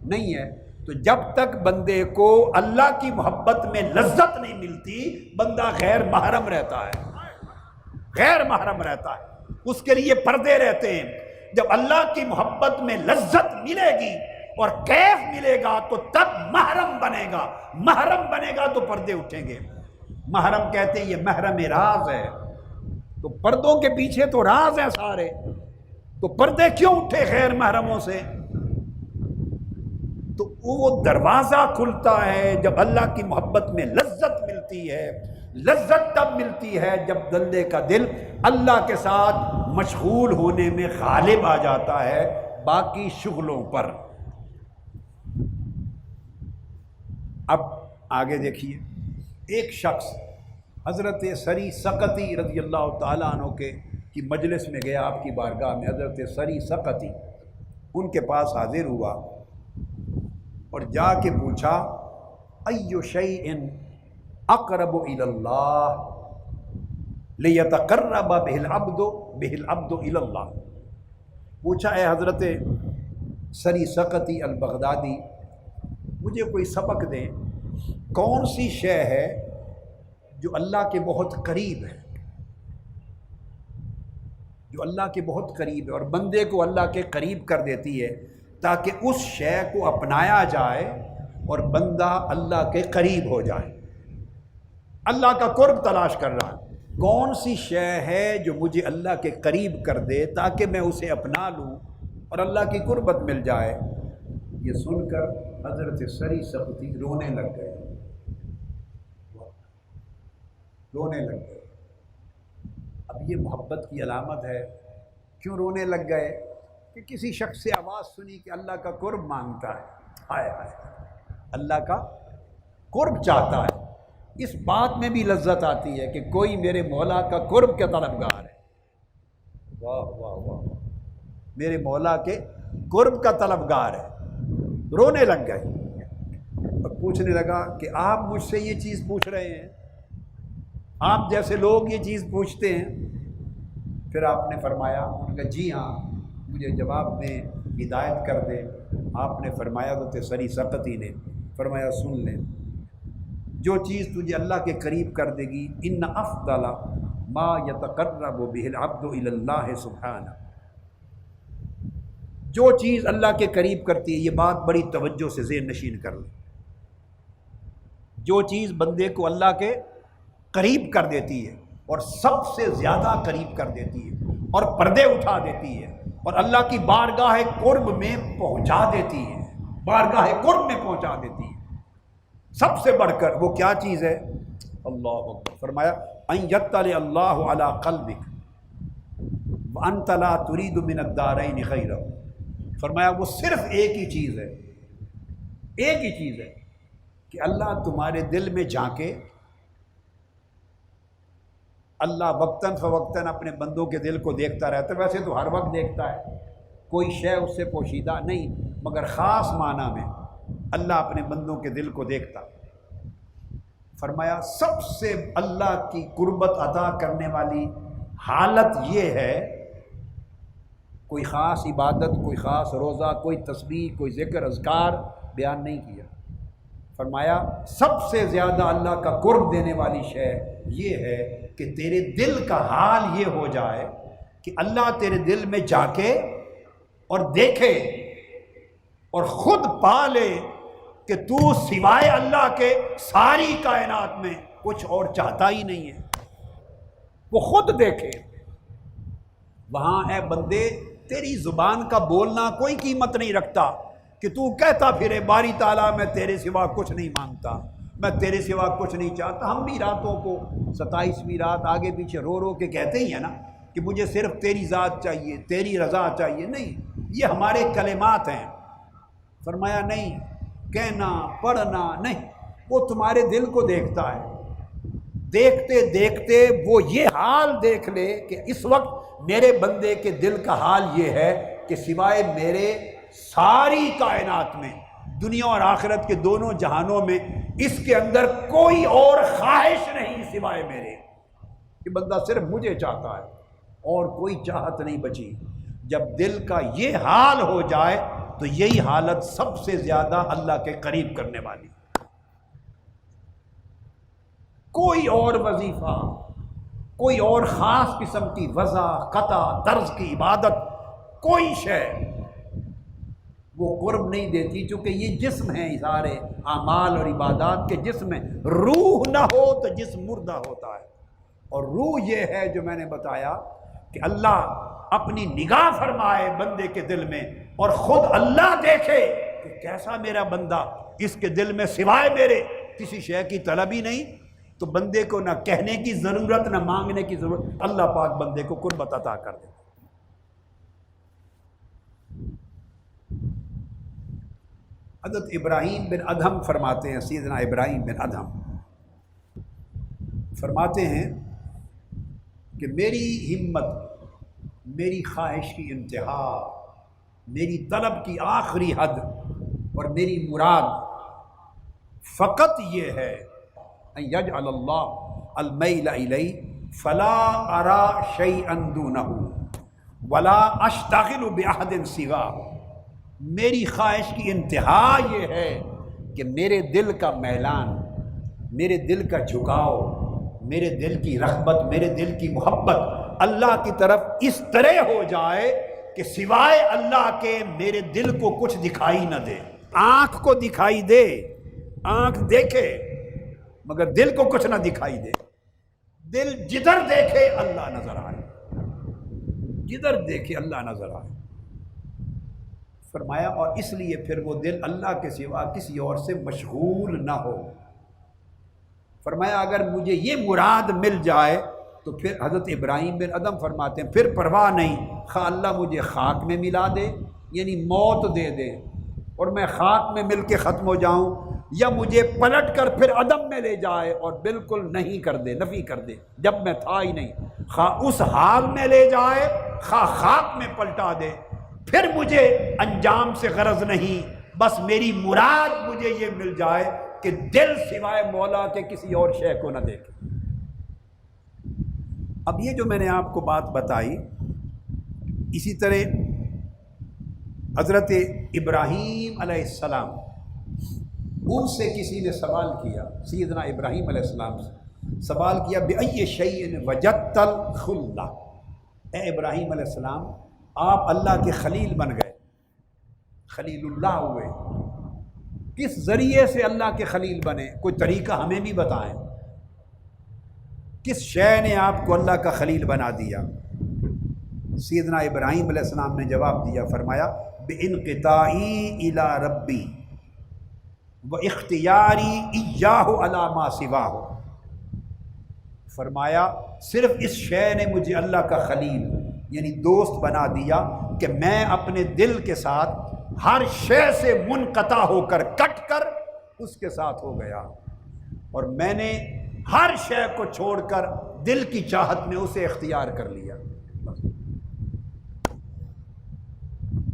نہیں ہے۔ تو جب تک بندے کو اللہ کی محبت میں لذت نہیں ملتی بندہ غیر محرم رہتا ہے، غیر محرم رہتا ہے، اس کے لیے پردے رہتے ہیں۔ جب اللہ کی محبت میں لذت ملے گی اور کیف ملے گا تو تب محرم بنے گا، محرم بنے گا تو پردے اٹھیں گے۔ محرم کہتے ہیں یہ محرم راز ہے، تو پردوں کے پیچھے تو راز ہیں سارے، تو پردے کیوں اٹھے غیر محرموں سے؟ تو وہ دروازہ کھلتا ہے جب اللہ کی محبت میں لذت ملتی ہے۔ لذت تب ملتی ہے جب بندے کا دل اللہ کے ساتھ مشغول ہونے میں غالب آ جاتا ہے باقی شغلوں پر۔ اب آگے دیکھیے، ایک شخص حضرت سری سقطی رضی اللہ تعالیٰ عنہ کی مجلس میں گیا، آپ کی بارگاہ میں حضرت سری سقطی ان کے پاس حاضر ہوا اور جا کے پوچھا ایو شیء اقرب الی اللہ لیتقرب بہ العبد الی اللہ۔ پوچھا اے حضرت سری سقطی البغدادی، مجھے کوئی سبق دیں، کون سی شے ہے جو اللہ کے بہت قریب ہے، جو اللہ کے بہت قریب ہے اور بندے کو اللہ کے قریب کر دیتی ہے تاکہ اس شے کو اپنایا جائے اور بندہ اللہ کے قریب ہو جائے، اللہ کا قرب تلاش کر رہا ہے۔ کون سی شے ہے جو مجھے اللہ کے قریب کر دے تاکہ میں اسے اپنا لوں اور اللہ کی قربت مل جائے؟ یہ سن کر حضرت سری سقطی رونے لگ گئے، رونے لگ گئے۔ اب یہ محبت کی علامت ہے۔ کیوں رونے لگ گئے؟ کہ کسی شخص سے آواز سنی کہ اللہ کا قرب مانگتا ہے، ہائے ہائے، اللہ کا قرب چاہتا ہے۔ اس بات میں بھی لذت آتی ہے کہ کوئی میرے مولا کا قرب کے طلبگار ہے۔ واہ واہ واہ، میرے مولا کے قرب کا طلبگار ہے۔ رونے لگ گئے اور پوچھنے لگا کہ آپ مجھ سے یہ چیز پوچھ رہے ہیں، آپ جیسے لوگ یہ چیز پوچھتے ہیں؟ پھر آپ نے فرمایا، انہوں نے کہا جی ہاں، مجھے جواب میں ہدایت کر دیں۔ آپ نے فرمایا، تو سری سقطی نے فرمایا سن لیں، جو چیز تجھے اللہ کے قریب کر دے گی، ان افضل ما یتقرب بہ العبد الی اللہ سبحانہ، جو چیز اللہ کے قریب کرتی ہے، یہ بات بڑی توجہ سے ذہن نشین کر لیں، جو چیز بندے کو اللہ کے قریب کر دیتی ہے اور سب سے زیادہ قریب کر دیتی ہے اور پردے اٹھا دیتی ہے اور اللہ کی بارگاہ قرب میں پہنچا دیتی ہے، بارگاہ قرب میں پہنچا دیتی ہے، سب سے بڑھ کر وہ کیا چیز ہے؟ اللہ اکبر۔ فرمایا ان یطلع اللہ علی قلبک وانت لا ترید من الدارین خیرا۔ فرمایا وہ صرف ایک ہی چیز ہے، ایک ہی چیز ہے کہ اللہ تمہارے دل میں جھانکے۔ اللہ وقتاً فوقتاً اپنے بندوں کے دل کو دیکھتا رہتا ہے، ویسے تو ہر وقت دیکھتا ہے، کوئی شے اس سے پوشیدہ نہیں، مگر خاص معنی میں اللہ اپنے بندوں کے دل کو دیکھتا۔ فرمایا سب سے اللہ کی قربت عطا کرنے والی حالت یہ ہے، کوئی خاص عبادت، کوئی خاص روزہ، کوئی تسبیح، کوئی ذکر اذکار بیان نہیں کیا۔ فرمایا سب سے زیادہ اللہ کا قرب دینے والی شے یہ ہے کہ تیرے دل کا حال یہ ہو جائے کہ اللہ تیرے دل میں جا کے اور دیکھے اور خود پا لے کہ تو سوائے اللہ کے ساری کائنات میں کچھ اور چاہتا ہی نہیں ہے۔ وہ خود دیکھے، وہاں ہے بندے تیری زبان کا بولنا کوئی قیمت نہیں رکھتا کہ تو کہتا پھرے باری تعالیٰ میں تیرے سوا کچھ نہیں مانگتا، میں تیرے سوا کچھ نہیں چاہتا۔ ہم بھی راتوں کو 27ویں رات آگے پیچھے رو رو کے کہتے ہی ہیں نا کہ مجھے صرف تیری ذات چاہیے، تیری رضا چاہیے۔ نہیں، یہ ہمارے کلمات ہیں۔ فرمایا نہیں، کہنا پڑھنا نہیں، وہ تمہارے دل کو دیکھتا ہے۔ دیکھتے دیکھتے وہ یہ حال دیکھ لے کہ اس وقت میرے بندے کے دل کا حال یہ ہے کہ سوائے میرے ساری کائنات میں، دنیا اور آخرت کے دونوں جہانوں میں، اس کے اندر کوئی اور خواہش نہیں سوائے میرے، کہ بندہ صرف مجھے چاہتا ہے اور کوئی چاہت نہیں بچی۔ جب دل کا یہ حال ہو جائے تو یہی حالت سب سے زیادہ اللہ کے قریب کرنے والی۔ کوئی اور وظیفہ، کوئی اور خاص قسم کی وضع، قطع، طرز کی عبادت، کوئی شے وہ قرب نہیں دیتی، چونکہ یہ جسم ہے، سارے اعمال اور عبادات کے جسم ہے۔ روح نہ ہو تو جسم مردہ ہوتا ہے، اور روح یہ ہے جو میں نے بتایا کہ اللہ اپنی نگاہ فرمائے بندے کے دل میں، اور خود اللہ دیکھے کہ کیسا میرا بندہ، اس کے دل میں سوائے میرے کسی شے کی طلب ہی نہیں، تو بندے کو نہ کہنے کی ضرورت نہ مانگنے کی ضرورت، اللہ پاک بندے کو قربت عطا کر دے۔ حضرت ابراہیم بن ادہم فرماتے ہیں، سیدنا ابراہیم بن ادہم فرماتے ہیں کہ میری ہمت، میری خواہش کی انتہا، میری طلب کی آخری حد اور میری مراد فقط یہ ہے ان یجعل اللہ المیل الی فلا ارى شیئا دونہ ولا اشتغل باحد سواہ۔ میری خواہش کی انتہا یہ ہے کہ میرے دل کا میلان، میرے دل کا جھکاؤ، میرے دل کی رغبت، میرے دل کی محبت اللہ کی طرف اس طرح ہو جائے کہ سوائے اللہ کے میرے دل کو کچھ دکھائی نہ دے۔ آنکھ کو دکھائی دے، آنکھ دیکھے مگر دل کو کچھ نہ دکھائی دے، دل جدھر دیکھے اللہ نظر آئے، جدھر دیکھے اللہ نظر آئے۔ فرمایا اور اس لیے پھر وہ دل اللہ کے سوا کسی اور سے مشغول نہ ہو۔ فرمایا اگر مجھے یہ مراد مل جائے تو پھر حضرت ابراہیم بن ادہم فرماتے ہیں پھر پرواہ نہیں، خواہ اللہ مجھے خاک میں ملا دے، یعنی موت دے دے اور میں خاک میں مل کے ختم ہو جاؤں، یا مجھے پلٹ کر پھر عدم میں لے جائے اور بالکل نہیں کر دے، نفی کر دے جب میں تھا ہی نہیں، خواہ اس حال میں لے جائے خواہ خاک میں پلٹا دے، پھر مجھے انجام سے غرض نہیں، بس میری مراد مجھے یہ مل جائے کہ دل سوائے مولا کے کسی اور شے کو نہ دیکھے۔ اب یہ جو میں نے آپ کو بات بتائی، اسی طرح حضرت ابراہیم علیہ السلام، ان سے کسی نے سوال کیا، سیدنا ابراہیم علیہ السلام سے سوال کیا بِأَيِّ شَيْءٍ وَجَدتَّ الْخُلَّةَ، اے ابراہیم علیہ السلام آپ اللہ کے خلیل بن گئے، خلیل اللہ ہوئے، کس ذریعے سے اللہ کے خلیل بنے؟ کوئی طریقہ ہمیں بھی بتائیں، کس شے نے آپ کو اللہ کا خلیل بنا دیا؟ سیدنا ابراہیم علیہ السلام نے جواب دیا، فرمایا بِإِنْقِطَاعِي إِلَىٰ رَبِّي وَإِخْتِيَارِي إِيَّاهُ عَلَىٰ مَا سِوَاهُ۔ فرمایا صرف اس شے نے مجھے اللہ کا خلیل یعنی دوست بنا دیا کہ میں اپنے دل کے ساتھ ہر شے سے منقطع ہو کر کٹ کر اس کے ساتھ ہو گیا، اور میں نے ہر شے کو چھوڑ کر دل کی چاہت میں اسے اختیار کر لیا،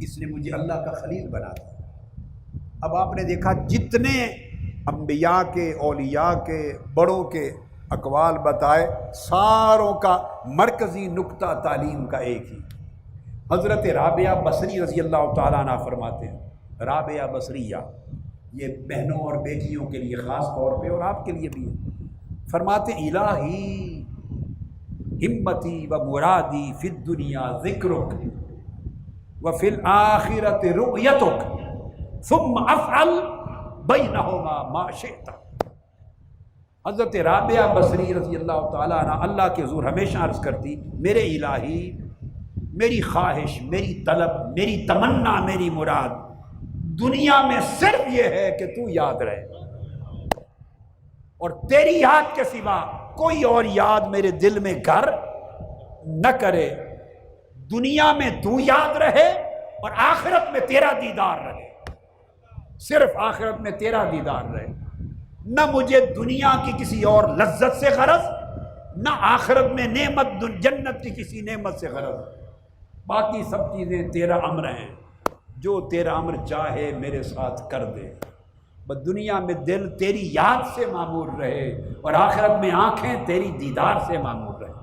اس نے مجھے اللہ کا خلیل بنا دیا۔ اب آپ نے دیکھا جتنے انبیاء کے، اولیاء کے، بڑوں کے اقوال بتائے، ساروں کا مرکزی نقطہ تعلیم کا ایک ہی۔ حضرت رابعہ بصری رضی اللہ تعالیٰ عنہ فرماتے ہیں، رابعہ بصریہ، یہ بہنوں اور بیٹیوں کے لیے خاص طور پہ اور آپ کے لیے بھی ہے، فرماتے الہی ہمتی و مرادی فی الدنیا ذکرک وفی الآخرۃ رؤیتک ثم افعل بینہما ما شئت۔ حضرت رابعہ بصری رضی اللہ تعالیٰ عنہ اللہ کے حضور ہمیشہ عرض کرتی، میرے الہی میری خواہش، میری طلب، میری تمنا، میری مراد دنیا میں صرف یہ ہے کہ تو یاد رہے، اور تیری یاد کے سوا کوئی اور یاد میرے دل میں گھر نہ کرے، دنیا میں تو یاد رہے اور آخرت میں تیرا دیدار رہے، صرف آخرت میں تیرا دیدار رہے، نہ مجھے دنیا کی کسی اور لذت سے غرض، نہ آخرت میں نعمت جنت کی کسی نعمت سے غرض، باقی سب چیزیں تیرا امر ہیں، جو تیرا امر چاہے میرے ساتھ کر دے، بس دنیا میں دل تیری یاد سے معمور رہے اور آخرت میں آنکھیں تیری دیدار سے معمور رہے۔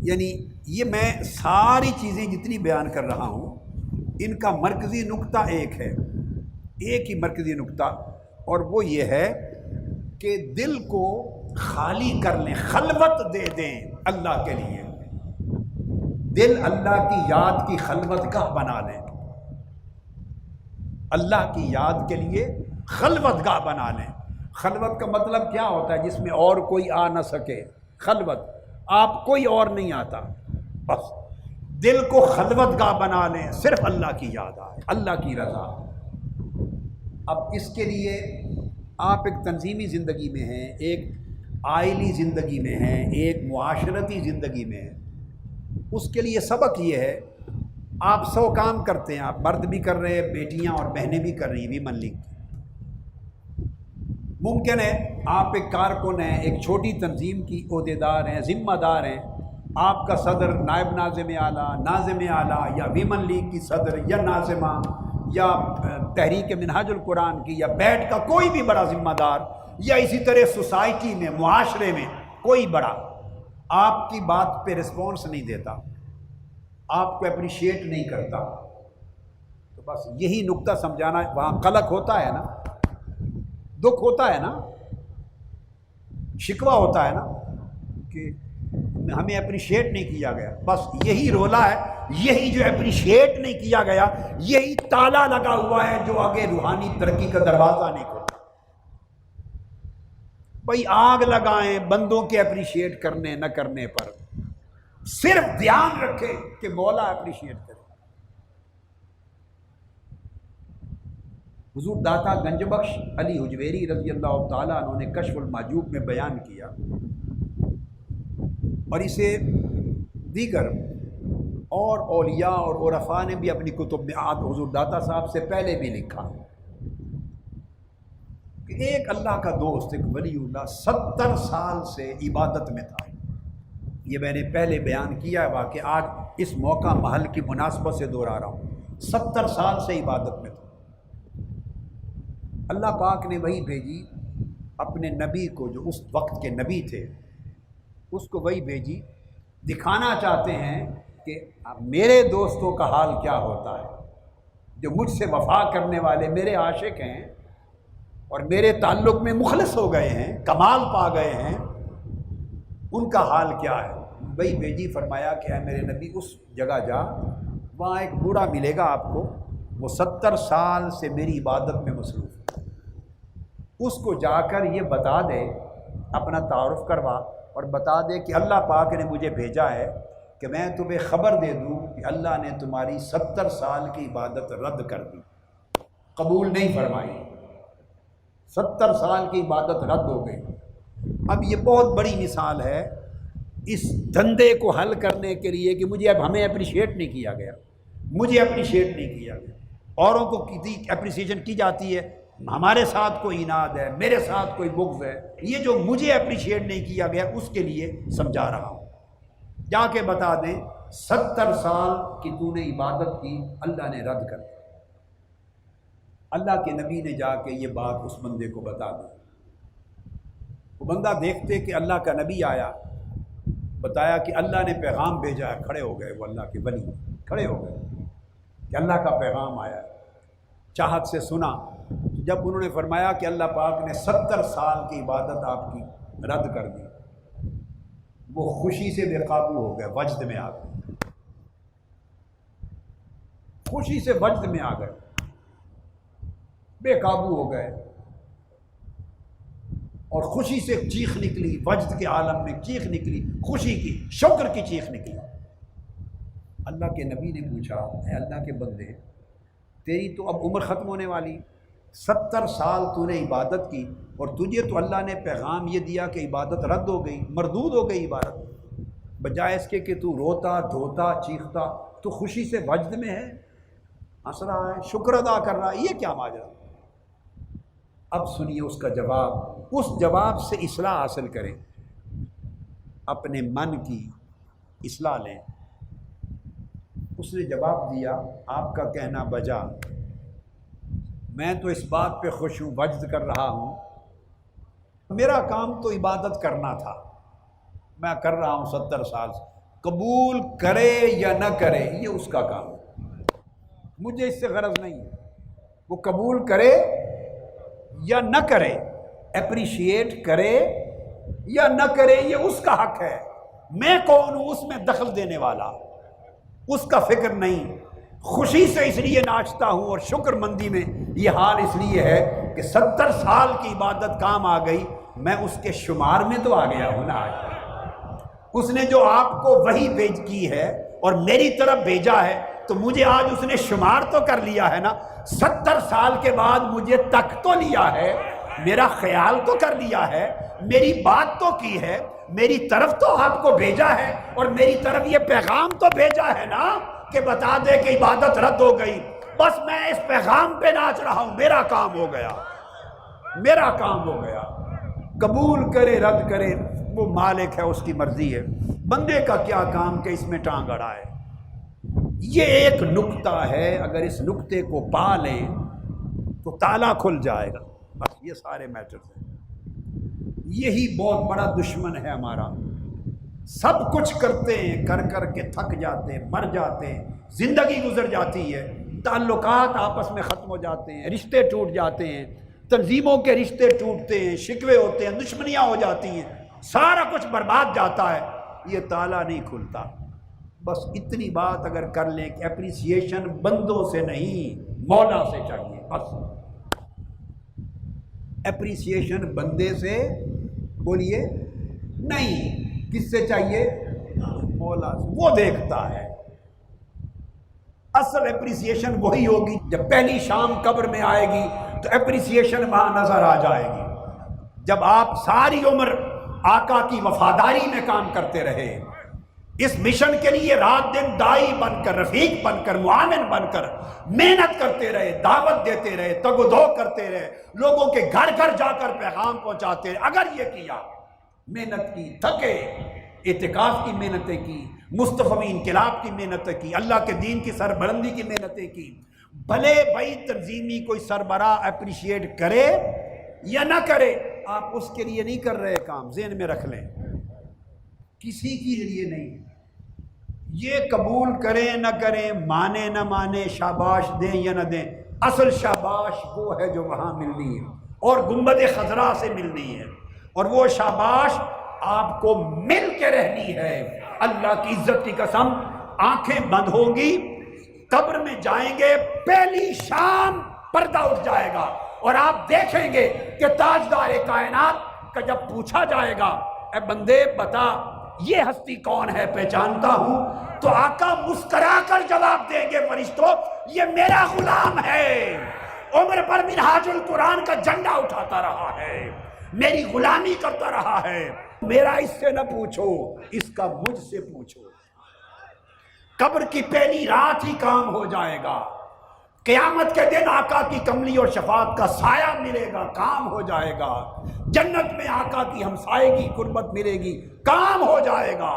یعنی یہ میں ساری چیزیں جتنی بیان کر رہا ہوں ان کا مرکزی نقطہ ایک ہے، ایک ہی مرکزی نقطہ، اور وہ یہ ہے کہ دل کو خالی کر لیں، خلوت دے دیں اللہ کے لیے، دل اللہ کی یاد کی خلوت گاہ بنا لیں، اللہ کی یاد کے لیے خلوت گاہ بنا لیں۔ خلوت کا مطلب کیا ہوتا ہے؟ جس میں اور کوئی آ نہ سکے، خلوت، آپ کوئی اور نہیں آتا، بس دل کو خلوت گاہ بنا لیں، صرف اللہ کی یاد آئے، اللہ کی رضا۔ اب اس کے لیے آپ ایک تنظیمی زندگی میں ہیں، ایک آئلی زندگی میں ہیں، ایک معاشرتی زندگی میں ہیں۔ اس کے لیے سبق یہ ہے، آپ 100 کام کرتے ہیں، آپ مرد بھی کر رہے ہیں، بیٹیاں اور بہنیں بھی کر رہی ہیں ویمن لیگ کی۔ ممکن ہے آپ ایک کارکن ہیں، ایک چھوٹی تنظیم کی عہدیدار ہیں، ذمہ دار ہیں، آپ کا صدر، نائب ناظم اعلیٰ، ناظم اعلیٰ، یا ویمن لیگ کی صدر یا ناظمہ، یا تحریک منہاج القرآن کی، یا بیٹ کا کوئی بھی بڑا ذمہ دار، یا اسی طرح سوسائٹی میں، معاشرے میں کوئی بڑا آپ کی بات پہ رسپانس نہیں دیتا، آپ کو اپریشیٹ نہیں کرتا، تو بس یہی نقطہ سمجھانا، وہاں قلق ہوتا ہے نا، دکھ ہوتا ہے نا، شکوہ ہوتا ہے نا کہ ہمیں اپریشیٹ نہیں کیا گیا، بس یہی رولا ہے، یہی جو اپریشیٹ نہیں کیا گیا، یہی تالا لگا ہوا ہے جو آگے روحانی ترقی کا دروازہ نہیں کھولتا۔ بھائی آگ لگائیں بندوں کے اپریشیٹ کرنے نہ کرنے پر، صرف دھیان رکھیں کہ مولا اپریشیٹ کرے۔ حضور داتا گنج بخش علی حجویری رضی اللہ تعالیٰ عنہ نے کشف المحجوب میں بیان کیا، اور اسے دیگر اور اولیاء اور عرفاء نے بھی اپنی کتب میں حضور داتا صاحب سے پہلے بھی لکھا کہ ایک اللہ کا دوست، ایک ولی اللہ 70 سال سے عبادت میں تھا۔ یہ میں نے پہلے بیان کیا ہے واقعہ، آج اس موقع محل کی مناسبت سے دہرا رہا ہوں۔ 70 سال سے عبادت میں تھا۔ اللہ پاک نے وہی بھیجی اپنے نبی کو، جو اس وقت کے نبی تھے، اس کو وہی بھیجی، دکھانا چاہتے ہیں کہ میرے دوستوں کا حال کیا ہوتا ہے، جو مجھ سے وفا کرنے والے میرے عاشق ہیں اور میرے تعلق میں مخلص ہو گئے ہیں، کمال پا گئے ہیں، ان کا حال کیا ہے۔ وہی بھیجی، فرمایا کہ اے میرے نبی اس جگہ جا، وہاں ایک بوڑھا ملے گا آپ کو، وہ 70 سال سے میری عبادت میں مصروف ہے، اس کو جا کر یہ بتا دے، اپنا تعارف کروا اور بتا دے کہ اللہ پاک نے مجھے بھیجا ہے کہ میں تمہیں خبر دے دوں کہ اللہ نے تمہاری 70 سال کی عبادت رد کر دی، قبول نہیں فرمائی، 70 سال کی عبادت رد ہو گئی۔ اب یہ بہت بڑی مثال ہے اس دھندے کو حل کرنے کے لیے کہ مجھے اب ہمیں اپریشیٹ نہیں کیا گیا، مجھے اپریشیٹ نہیں کیا گیا۔ اوروں کو اپریسیشن کی جاتی ہے، ہمارے ساتھ کوئی اناد ہے، میرے ساتھ کوئی بغض ہے، یہ جو مجھے اپریشیٹ نہیں کیا گیا اس کے لیے سمجھا رہا ہوں۔ جا کے بتا دیں 70 سال کی تو نے عبادت کی، اللہ نے رد کر دی۔ اللہ کے نبی نے جا کے یہ بات اس بندے کو بتا دی۔ وہ بندہ دیکھتے کہ اللہ کا نبی آیا، بتایا کہ اللہ نے پیغام بھیجا ہے، کھڑے ہو گئے، وہ اللہ کے ولی کھڑے ہو گئے کہ اللہ کا پیغام آیا ہے، چاہت سے سنا۔ جب انہوں نے فرمایا کہ اللہ پاک نے 70 سال کی عبادت آپ کی رد کر دی، وہ خوشی سے بے قابو ہو گئے، وجد میں آ گئے، خوشی سے وجد میں آ گئے، بے قابو ہو گئے، اور خوشی سے چیخ نکلی، وجد کے عالم میں چیخ نکلی، خوشی کی، شکر کی چیخ نکلی۔ اللہ کے نبی نے پوچھا، اے اللہ کے بندے، تیری تو اب عمر ختم ہونے والی، 70 سال تو نے عبادت کی، اور تجھے تو اللہ نے پیغام یہ دیا کہ عبادت رد ہو گئی، مردود ہو گئی عبادت، بجائے اس کے کہ تو روتا دھوتا چیختا، تو خوشی سے وجد میں ہے، ہنس رہا ہے، شکر ادا کر رہا ہے، یہ کیا ماجرا؟ اب سنیے اس کا جواب، اس جواب سے اصلاح حاصل کریں، اپنے من کی اصلاح لیں۔ اس نے جواب دیا، آپ کا کہنا بجا، میں تو اس بات پہ خوش ہوں، وجد کر رہا ہوں، میرا کام تو عبادت کرنا تھا، میں کر رہا ہوں 70 سال سے، قبول کرے یا نہ کرے یہ اس کا کام ہے، مجھے اس سے غرض نہیں ہے، وہ قبول کرے یا نہ کرے، اپریشیٹ کرے یا نہ کرے، یہ اس کا حق ہے، میں کون ہوں اس میں دخل دینے والا، اس کا فکر نہیں۔ خوشی سے اس لیے ناچتا ہوں اور شکر مندی میں یہ حال اس لیے ہے کہ 70 سال کی عبادت کام آ گئی، میں اس کے شمار میں تو آ گیا ہوں نا، اس نے جو آپ کو وحی بھیج کی ہے اور میری طرف بھیجا ہے تو مجھے آج اس نے شمار تو کر لیا ہے نا، 70 سال کے بعد مجھے تک تو لیا ہے، میرا خیال تو کر لیا ہے، میری بات تو کی ہے، میری طرف تو آپ کو بھیجا ہے، اور میری طرف یہ پیغام تو بھیجا ہے نا کہ بتا دے کہ عبادت رد ہو گئی۔ بس میں اس پیغام پہ ناچ رہا ہوں، میرا کام ہو گیا، میرا کام ہو گیا۔ قبول کرے رد کرے وہ مالک ہے، اس کی مرضی ہے، بندے کا کیا کام کہ اس میں ٹانگ اڑائے۔ یہ ایک نکتہ ہے، اگر اس نکتے کو پا لیں تو تالا کھل جائے گا۔ بس یہ سارے میٹرز ہیں۔ یہی بہت بڑا دشمن ہے ہمارا، سب کچھ کرتے ہیں، کر کر کے تھک جاتے ہیں، مر جاتے ہیں، زندگی گزر جاتی ہے، تعلقات آپس میں ختم ہو جاتے ہیں، رشتے ٹوٹ جاتے ہیں، تنظیموں کے رشتے ٹوٹتے ہیں، شکوے ہوتے ہیں، دشمنیاں ہو جاتی ہیں، سارا کچھ برباد جاتا ہے، یہ تالا نہیں کھلتا۔ بس اتنی بات اگر کر لیں کہ اپریسیشن بندوں سے نہیں مولا سے چاہیے، بس اپریسیشن بندے سے بولیے نہیں، کس سے چاہیے؟ مولا سے، وہ دیکھتا ہے۔ اصل اپریسیشن وہی ہوگی جب پہلی شام قبر میں آئے گی تو اپریسیشن وہاں نظر آ جائے گی۔ جب آپ ساری عمر آقا کی وفاداری میں کام کرتے رہے، اس مشن کے لیے رات دن دائی بن کر، رفیق بن کر، معاون بن کر محنت کرتے رہے، دعوت دیتے رہے، تگ و دو کرتے رہے، لوگوں کے گھر گھر جا کر پیغام پہنچاتے رہے، اگر یہ کیا، محنت کی، تھکے، اعتکاف کی محنتیں کی، مصطفی انقلاب کی محنتیں کی، اللہ کے دین کی سربلندی کی محنتیں کی، بھلے بھائی تنظیمی کوئی سربراہ اپریشیٹ کرے یا نہ کرے، آپ اس کے لیے نہیں کر رہے کام، ذہن میں رکھ لیں، کسی کے لیے نہیں۔ یہ قبول کریں نہ کریں، مانے نہ مانے، شاباش دیں یا نہ دیں، اصل شاباش وہ ہے جو وہاں ملنی ہے اور گنبد خضرا سے ملنی ہے، اور وہ شاباش آپ کو مل کے رہنی ہے۔ اللہ کی عزت کی قسم، آنکھیں بند ہوں گی، قبر میں جائیں گے، پہلی شام پردہ اٹھ جائے گا اور آپ دیکھیں گے کہ تاجدار کائنات کا جب پوچھا جائے گا اے بندے بتا یہ ہستی کون ہے، پہچانتا ہوں، تو آقا مسکرا کر جواب دیں گے فرشتوں یہ میرا غلام ہے، عمر پر منہاج القرآن کا جھنڈا اٹھاتا رہا ہے، میری غلامی کرتا رہا ہے، میرا اس سے نہ پوچھو، اس کا مجھ سے پوچھو۔ قبر کی پہلی رات ہی کام ہو جائے گا، قیامت کے دن آقا کی کملی اور شفاعت کا سایہ ملے گا، کام ہو جائے گا، جنت میں آقا کی ہمسائیگی قربت ملے گی، کام ہو جائے گا۔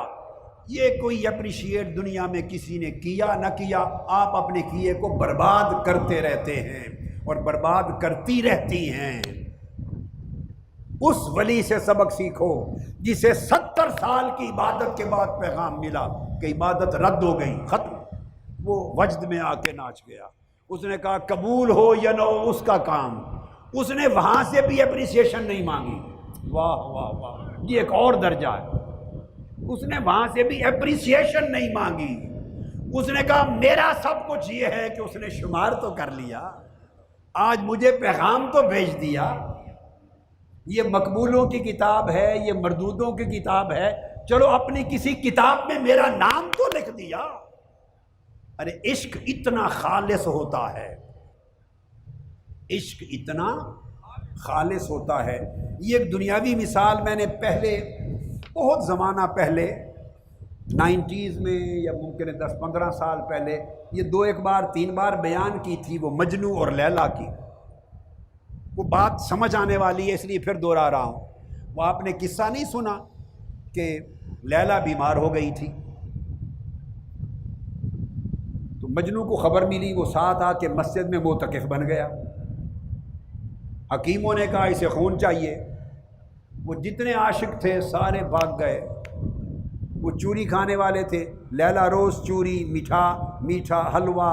یہ کوئی اپریشیٹ دنیا میں کسی نے کیا نہ کیا، آپ اپنے کیے کو برباد کرتے رہتے ہیں اور برباد کرتی رہتی ہیں۔ اس ولی سے سبق سیکھو جسے 70 سال کی عبادت کے بعد پیغام ملا کہ عبادت رد ہو گئی، ختم، وہ وجد میں آ کے ناچ گیا، اس نے کہا قبول ہو یا نہ ہو اس کا کام، اس نے وہاں سے بھی اپریسیشن نہیں مانگی، واہ واہ واہ، یہ ایک اور درجہ ہے، اس نے وہاں سے بھی اپریسیشن نہیں مانگی، اس نے کہا میرا سب کچھ یہ ہے کہ اس نے شمار تو کر لیا، آج مجھے پیغام تو بھیج دیا، یہ مقبولوں کی کتاب ہے، یہ مردودوں کی کتاب ہے، چلو اپنی کسی کتاب میں میرا نام تو لکھ دیا۔ ارے عشق اتنا خالص ہوتا ہے، عشق اتنا خالص ہوتا ہے۔ یہ ایک دنیاوی مثال میں نے پہلے بہت زمانہ پہلے 90s میں یا ممکن ہے 10-15 سال پہلے یہ 2-3 بار بیان کی تھی، وہ مجنو اور لیلا کی، وہ بات سمجھ آنے والی ہے اس لیے پھر دوہرا رہا ہوں۔ وہ آپ نے قصہ نہیں سنا کہ لیلا بیمار ہو گئی تھی تو مجنو کو خبر ملی، وہ ساتھ آ کے مسجد میں معتکف بن گیا، حکیموں نے کہا اسے خون چاہیے، وہ جتنے عاشق تھے سارے بھاگ گئے، وہ چوری کھانے والے تھے، لیلا روز چوری، میٹھا حلوہ،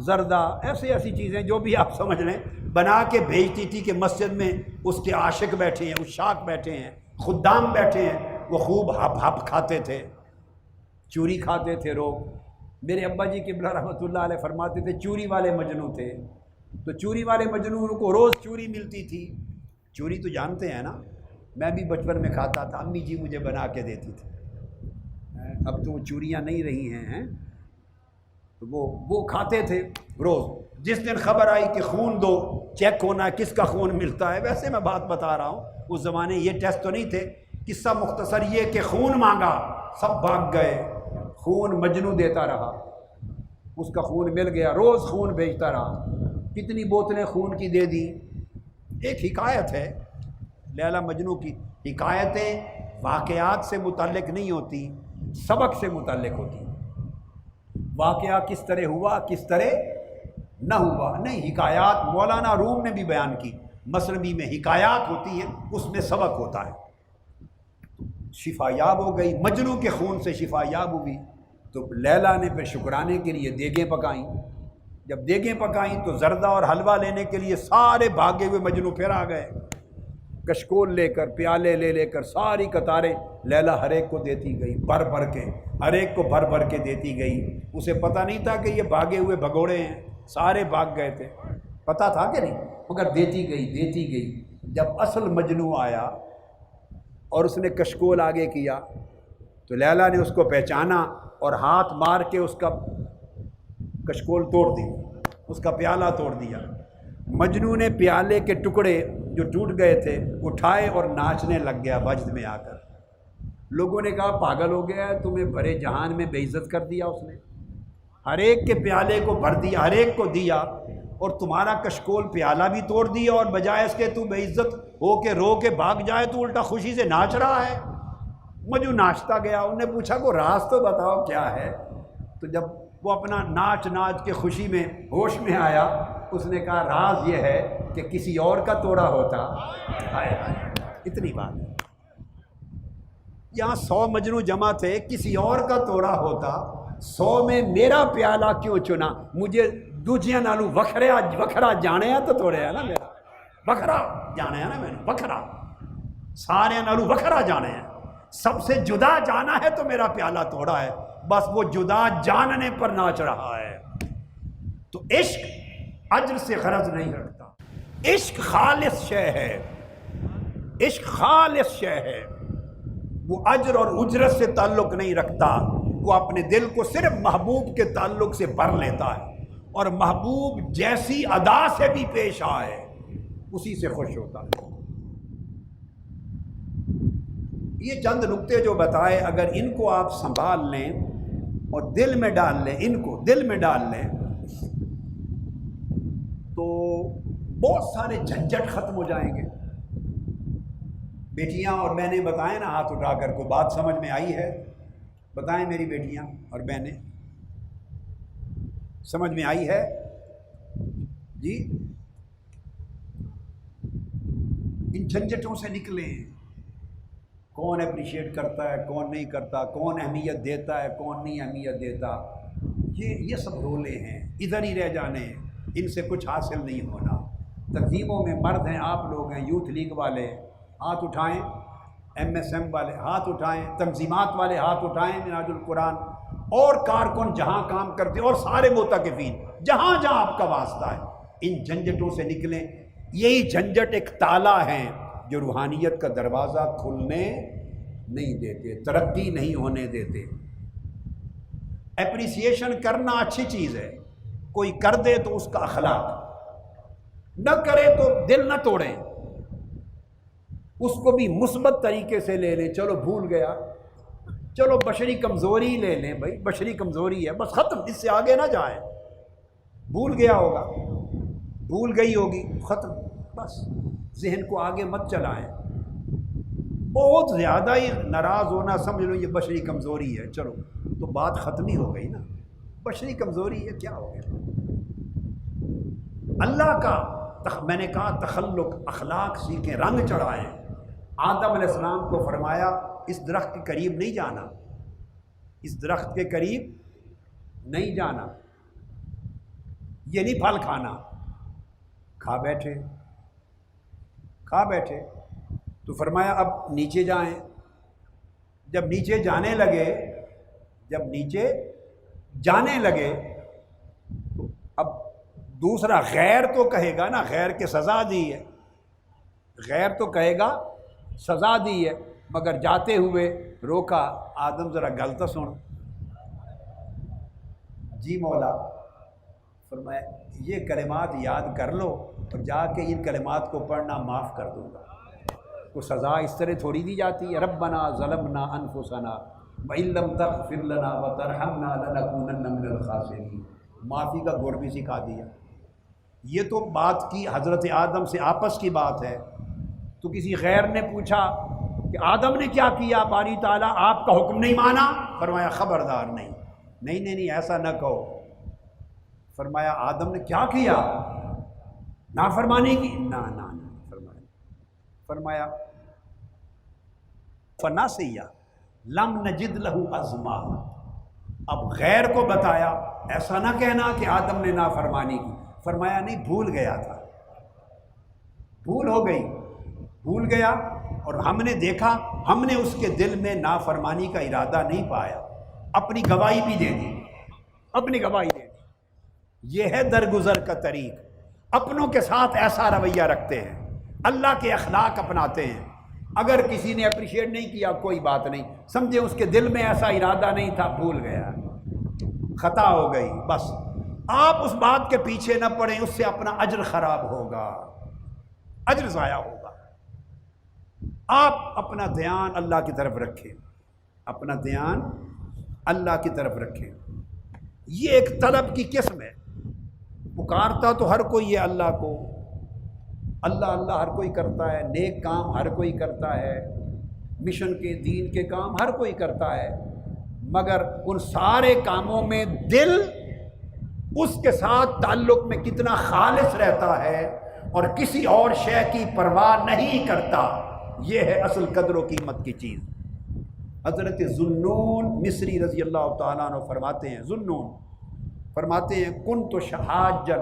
زردہ، ایسی چیزیں جو بھی آپ سمجھ لیں بنا کے بھیجتی تھی کہ مسجد میں اس کے عاشق بیٹھے ہیں، عشاق بیٹھے ہیں، خدام بیٹھے ہیں، وہ خوب ہپ کھاتے تھے، چوری کھاتے تھے لوگ۔ میرے ابا جی قبلہ رحمۃ اللہ علیہ فرماتے تھے چوری والے مجنو تھے، تو چوری والے مجنو کو روز چوری ملتی تھی، چوری تو جانتے ہیں نا، میں بھی بچپن میں کھاتا تھا، امی جی مجھے بنا کے دیتی تھی، اب تو چوریاں نہیں رہی ہیں تو وہ کھاتے تھے روز. جس دن خبر آئی کہ خون دو چیک ہونا ہے کس کا خون ملتا ہے. ویسے میں بات بتا رہا ہوں اس زمانے یہ ٹیسٹ تو نہیں تھے. قصہ مختصر یہ کہ خون مانگا, سب بھاگ گئے. خون مجنو دیتا رہا, اس کا خون مل گیا, روز خون بھیجتا رہا. کتنی بوتلیں خون کی دے دی. ایک حکایت ہے لیلا مجنو کی. حکایتیں واقعات سے متعلق نہیں ہوتی, سبق سے متعلق ہوتی. واقعہ کس طرح ہوا کس طرح نہ ہوا نہیں. حکایات مولانا روم نے بھی بیان کی. مثنوی میں حکایات ہوتی ہیں, اس میں سبق ہوتا ہے. شفا یاب ہو گئی, مجنو کے خون سے شفا یاب ہوئی. تو لیلا نے پھر شکرانے کے لیے دیگیں پکائیں. جب دیگیں پکائیں تو زردہ اور حلوہ لینے کے لیے سارے بھاگے ہوئے مجنو پھر آ گئے. کشکول لے کر پیالے لے کر ساری قطاریں لیلا ہر ایک کو دیتی گئی, بھر بھر کے ہر ایک کو بھر بھر کے دیتی گئی. اسے پتہ نہیں تھا کہ یہ بھاگے ہوئے بھگوڑے ہیں, سارے بھاگ گئے تھے. پتہ تھا کہ نہیں, مگر دیتی گئی. جب اصل مجنو آیا اور اس نے کشکول آگے کیا تو لیلا نے اس کو پہچانا اور ہاتھ مار کے اس کا کشکول توڑ دی, اس کا پیالہ توڑ دیا. مجنو نے پیالے کے ٹکڑے جو ٹوٹ گئے تھے اٹھائے اور ناچنے لگ گیا وجد میں آ کر. لوگوں نے کہا پاگل ہو گیا ہے, تمہیں بھرے جہان میں بے عزت کر دیا اس نے. ہر ایک کے پیالے کو بھر دیا, ہر ایک کو دیا, اور تمہارا کشکول پیالہ بھی توڑ دیا, اور بجائے اس کے تو بے عزت ہو کے رو کے بھاگ جائے تو الٹا خوشی سے ناچ رہا ہے. مجھو ناچتا گیا. انہوں نے پوچھا کو راز تو بتاؤ کیا ہے. تو جب وہ اپنا ناچ کے خوشی میں ہوش میں آیا, اس نے کہا راز یہ ہے کہ کسی اور کا توڑا ہوتا. اتنی بات ہے. یہاں 100 مجنو جمع تھے, کسی اور کا توڑا ہوتا 100 میں میرا پیالہ کیوں چنا. مجھے دوجیاں نالو وکھرا جانے تو توڑے ہے نا, میرا وکھرا جانے ہے نا, میں وکھرا سارے نالو وکھرا جانے ہیں. سب سے جدا جانا ہے تو میرا پیالہ توڑا ہے. بس وہ جدا جاننے پر ناچ رہا ہے. تو عشق اجر سے غرض نہیں رکھتا. عشق خالص شے ہے, عشق خالص شے ہے. وہ اجر اور اجرت سے تعلق نہیں رکھتا. وہ اپنے دل کو صرف محبوب کے تعلق سے بھر لیتا ہے, اور محبوب جیسی ادا سے بھی پیش آئے اسی سے خوش ہوتا ہے. یہ چند نکتے جو بتائے, اگر ان کو آپ سنبھال لیں اور دل میں ڈال لیں, ان کو دل میں ڈال لیں, تو بہت سارے جھنجھٹ ختم ہو جائیں گے. بیٹیاں اور بہنیں بتائیں نا ہاتھ اٹھا کر, کو بات سمجھ میں آئی ہے؟ بتائیں میری بیٹیاں اور بہنیں, سمجھ میں آئی ہے جی؟ ان جھنجھٹوں سے نکلیں. کون اپریشیٹ کرتا ہے, کون نہیں کرتا, کون اہمیت دیتا ہے, کون نہیں اہمیت دیتا, یہ سب رولے ہیں, ادھر ہی رہ جانے ہیں, ان سے کچھ حاصل نہیں ہونا. تنظیموں میں مرد ہیں, آپ لوگ ہیں, یوتھ لیگ والے ہاتھ اٹھائیں, MSM والے ہاتھ اٹھائیں, تنظیمات والے ہاتھ اٹھائیں, منہاج القرآن, اور کارکن جہاں کام کرتے اور سارے معتکفین جہاں جہاں آپ کا واسطہ ہے, ان جھنجھٹوں سے نکلیں. یہی جھنجھٹ ایک تالا ہیں جو روحانیت کا دروازہ کھلنے نہیں دیتے, ترقی نہیں ہونے دیتے. اپریسیشن کرنا اچھی چیز ہے, کوئی کر دے تو اس کا اخلاق, نہ کرے تو دل نہ توڑیں, اس کو بھی مثبت طریقے سے لے لیں. چلو بھول گیا, چلو بشری کمزوری لے لیں بھائی, بشری کمزوری ہے, بس ختم, اس سے آگے نہ جائیں. بھول گیا ہوگا, بھول گئی ہوگی, ختم, بس ذہن کو آگے مت چلائیں. بہت زیادہ ہی ناراض ہونا سمجھ لو یہ بشری کمزوری ہے, چلو تو بات ختم ہی ہو گئی نا. بشری کمزوری ہے, کیا ہو گیا؟ اللہ کا میں نے کہا تخلق, اخلاق سیکھیں, رنگ چڑھائیں. آدم علیہ السلام کو فرمایا اس درخت کے قریب نہیں جانا, اس درخت کے قریب نہیں جانا, یہ نہیں پھل کھانا. کھا بیٹھے تو فرمایا اب نیچے جائیں. جب نیچے جانے لگے تو اب دوسرا غیر تو کہے گا نا, غیر کے سزا دی ہے, غیر تو کہے گا سزا دی ہے, مگر جاتے ہوئے روکا, آدم ذرا گل تو سن. جی مولا. فرمایا یہ کلمات یاد کر لو اور جا کے ان کلمات کو پڑھنا, معاف کر دوں گا. کو سزا اس طرح تھوڑی دی جاتی ہے. ربنا ظلمنا انفسنا وَإِن لَّمْ تَغْفِرْ لَنَا وَتَرْحَمْنَا لَنَكُونَنَّ مِنَ الْخَاسِرِينَ. معافی کا گڑ بھی سکھا دیا. یہ تو بات کی حضرت آدم سے آپس کی بات ہے. تو کسی غیر نے پوچھا کہ آدم نے کیا کیا, باری تعالیٰ آپ کا حکم نہیں مانا؟ فرمایا خبردار نہیں نہیں نہیں نہیں ایسا نہ کہو. فرمایا آدم نے کیا کیا؟ نافرمانی کی؟ نہ نہ نہ. فرمایا فناسیہ لم نجد لہو عزما. اب غیر کو بتایا, ایسا نہ کہنا کہ آدم نے نافرمانی کی. فرمایا نہیں, بھول گیا تھا, بھول ہو گئی, بھول گیا. اور ہم نے دیکھا, ہم نے اس کے دل میں نافرمانی کا ارادہ نہیں پایا. اپنی گواہی بھی دے دی, اپنی گواہی دے دی. یہ ہے درگزر کا طریق. اپنوں کے ساتھ ایسا رویہ رکھتے ہیں, اللہ کے اخلاق اپناتے ہیں. اگر کسی نے اپریشیٹ نہیں کیا کوئی بات نہیں, سمجھے اس کے دل میں ایسا ارادہ نہیں تھا, بھول گیا, خطا ہو گئی, بس. آپ اس بات کے پیچھے نہ پڑیں, اس سے اپنا اجر خراب ہوگا, اجر ضائع ہوگا. آپ اپنا دھیان اللہ کی طرف رکھیں, اپنا دھیان اللہ کی طرف رکھیں. یہ ایک طلب کی قسم ہے. پکارتا تو ہر کوئی ہے اللہ کو, اللہ اللہ ہر کوئی کرتا ہے, نیک کام ہر کوئی کرتا ہے, مشن کے دین کے کام ہر کوئی کرتا ہے, مگر ان سارے کاموں میں دل اس کے ساتھ تعلق میں کتنا خالص رہتا ہے اور کسی اور شے کی پرواہ نہیں کرتا. یہ ہے اصل قدر و قیمت کی چیز. حضرت ذوالنون مصری رضی اللہ تعالیٰ عنہ فرماتے ہیں, ذوالنون فرماتے ہیں کنت شحاجا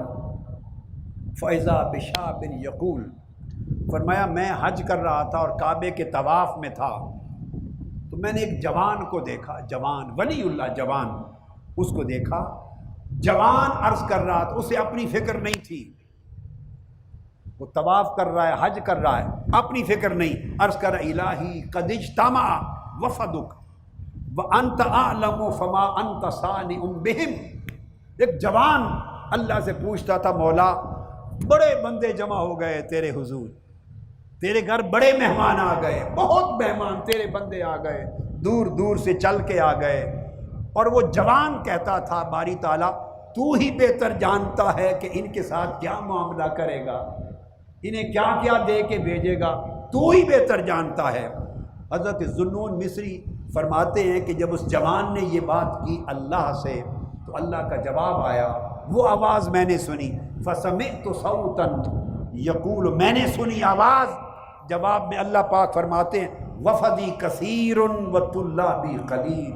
فاذا بشاب یقول. فرمایا میں حج کر رہا تھا اور کعبے کے طواف میں تھا, تو میں نے ایک جوان کو دیکھا, جوان ولی اللہ جوان, اس کو دیکھا. جوان عرض کر رہا تھا, اسے اپنی فکر نہیں تھی, وہ طواف کر رہا ہے, حج کر رہا ہے, اپنی فکر نہیں. عرض کر الہی قد اجتمع وفدک وانت اعلم فما انت صانع بہم. ایک جوان اللہ سے پوچھتا تھا, مولا بڑے بندے جمع ہو گئے تیرے حضور, تیرے گھر بڑے مہمان آ گئے, بہت مہمان تیرے بندے آ گئے, دور دور سے چل کے آ گئے. اور وہ جوان کہتا تھا, باری تعالیٰ تو ہی بہتر جانتا ہے کہ ان کے ساتھ کیا معاملہ کرے گا, انہیں کیا کیا دے کے بھیجے گا, تو ہی بہتر جانتا ہے. حضرت ذوالنون مصری فرماتے ہیں کہ جب اس جوان نے یہ بات کی اللہ سے, تو اللہ کا جواب آیا. وہ آواز میں نے سنی, فسمعت صوتا یقول, میں نے سنی آواز. جواب میں اللہ پاک فرماتے ہیں وفدی کثیر وطلابی قلیل.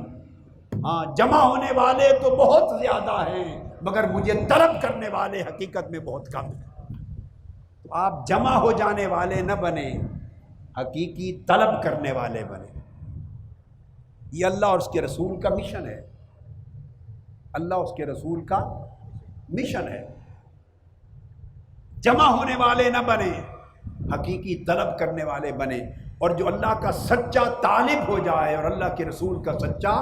ہاں, جمع ہونے والے تو بہت زیادہ ہیں, مگر مجھے طلب کرنے والے حقیقت میں بہت کم ہیں. تو آپ جمع ہو جانے والے نہ بنیں, حقیقی طلب کرنے والے بنیں. یہ اللہ اور اس کے رسول کا مشن ہے, اللہ اس کے رسول کا مشن ہے. جمع ہونے والے نہ بنیں, حقیقی طلب کرنے والے بنیں. اور جو اللہ کا سچا طالب ہو جائے اور اللہ کے رسول کا سچا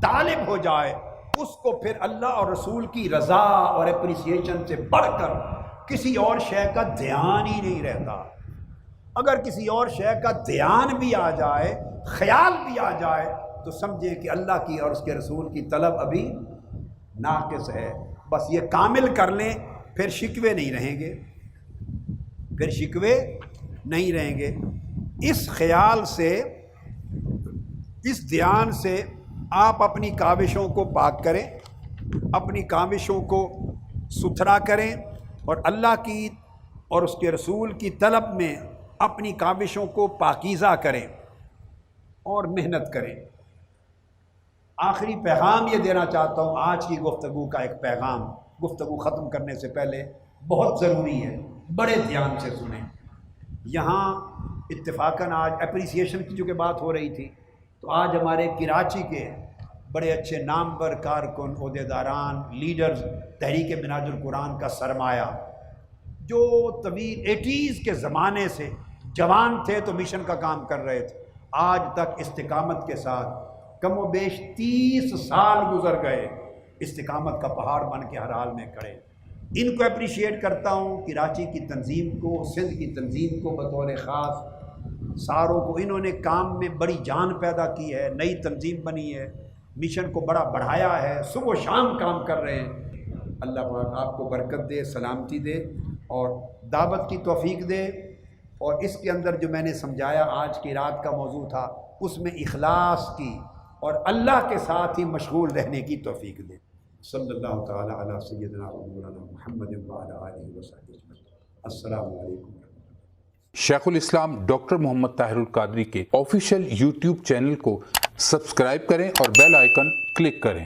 طالب ہو جائے, اس کو پھر اللہ اور رسول کی رضا اور اپریسیشن سے بڑھ کر کسی اور شے کا دھیان ہی نہیں رہتا. اگر کسی اور شے کا دھیان بھی آ جائے, خیال بھی آ جائے, تو سمجھیں کہ اللہ کی اور اس کے رسول کی طلب ابھی ناقص ہے. بس یہ کامل کر لیں, پھر شکوے نہیں رہیں گے, پھر شکوے نہیں رہیں گے. اس خیال سے, اس دھیان سے آپ اپنی کاوشوں کو پاک کریں, اپنی کاوشوں کو ستھرا کریں, اور اللہ کی اور اس کے رسول کی طلب میں اپنی کاوشوں کو پاکیزہ کریں اور محنت کریں. آخری پیغام یہ دینا چاہتا ہوں, آج کی گفتگو کا ایک پیغام, گفتگو ختم کرنے سے پہلے بہت ضروری ہے, بڑے دھیان سے سنیں. یہاں اتفاقاً آج اپریسیشن کی چونکہ بات ہو رہی تھی, تو آج ہمارے کراچی کے بڑے اچھے نامور کارکن, عہدیداران, لیڈرز تحریک منہاج القرآن کا سرمایہ, جو طویل 80s کے زمانے سے جوان تھے تو مشن کا کام کر رہے تھے, آج تک استقامت کے ساتھ کم و بیش 30 سال گزر گئے، استقامت کا پہاڑ بن کے ہر حال میں کھڑے۔ ان کو اپریشیٹ کرتا ہوں، کراچی کی تنظیم کو، سندھ کی تنظیم کو بطور خاص، ساروں کو، انہوں نے کام میں بڑی جان پیدا کی ہے، نئی تنظیم بنی ہے، مشن کو بڑا بڑھایا ہے، صبح و شام کام کر رہے ہیں۔ اللہ پاک آپ کو برکت دے، سلامتی دے اور دعوت کی توفیق دے، اور اس کے اندر جو میں نے سمجھایا آج کی رات کا موضوع تھا، اس میں اخلاص کی اور اللہ کے ساتھ ہی مشغول رہنے کی توفیق دے۔ صلی اللہ تعالی علی سیدنا و مولانا محمد وعلی آلہ وصحبہ اجمعین۔ السلام علیکم۔ شیخ الاسلام ڈاکٹر محمد طاہر القادری کے آفیشیل یوٹیوب چینل کو سبسکرائب کریں اور بیل آئیکن کلک کریں۔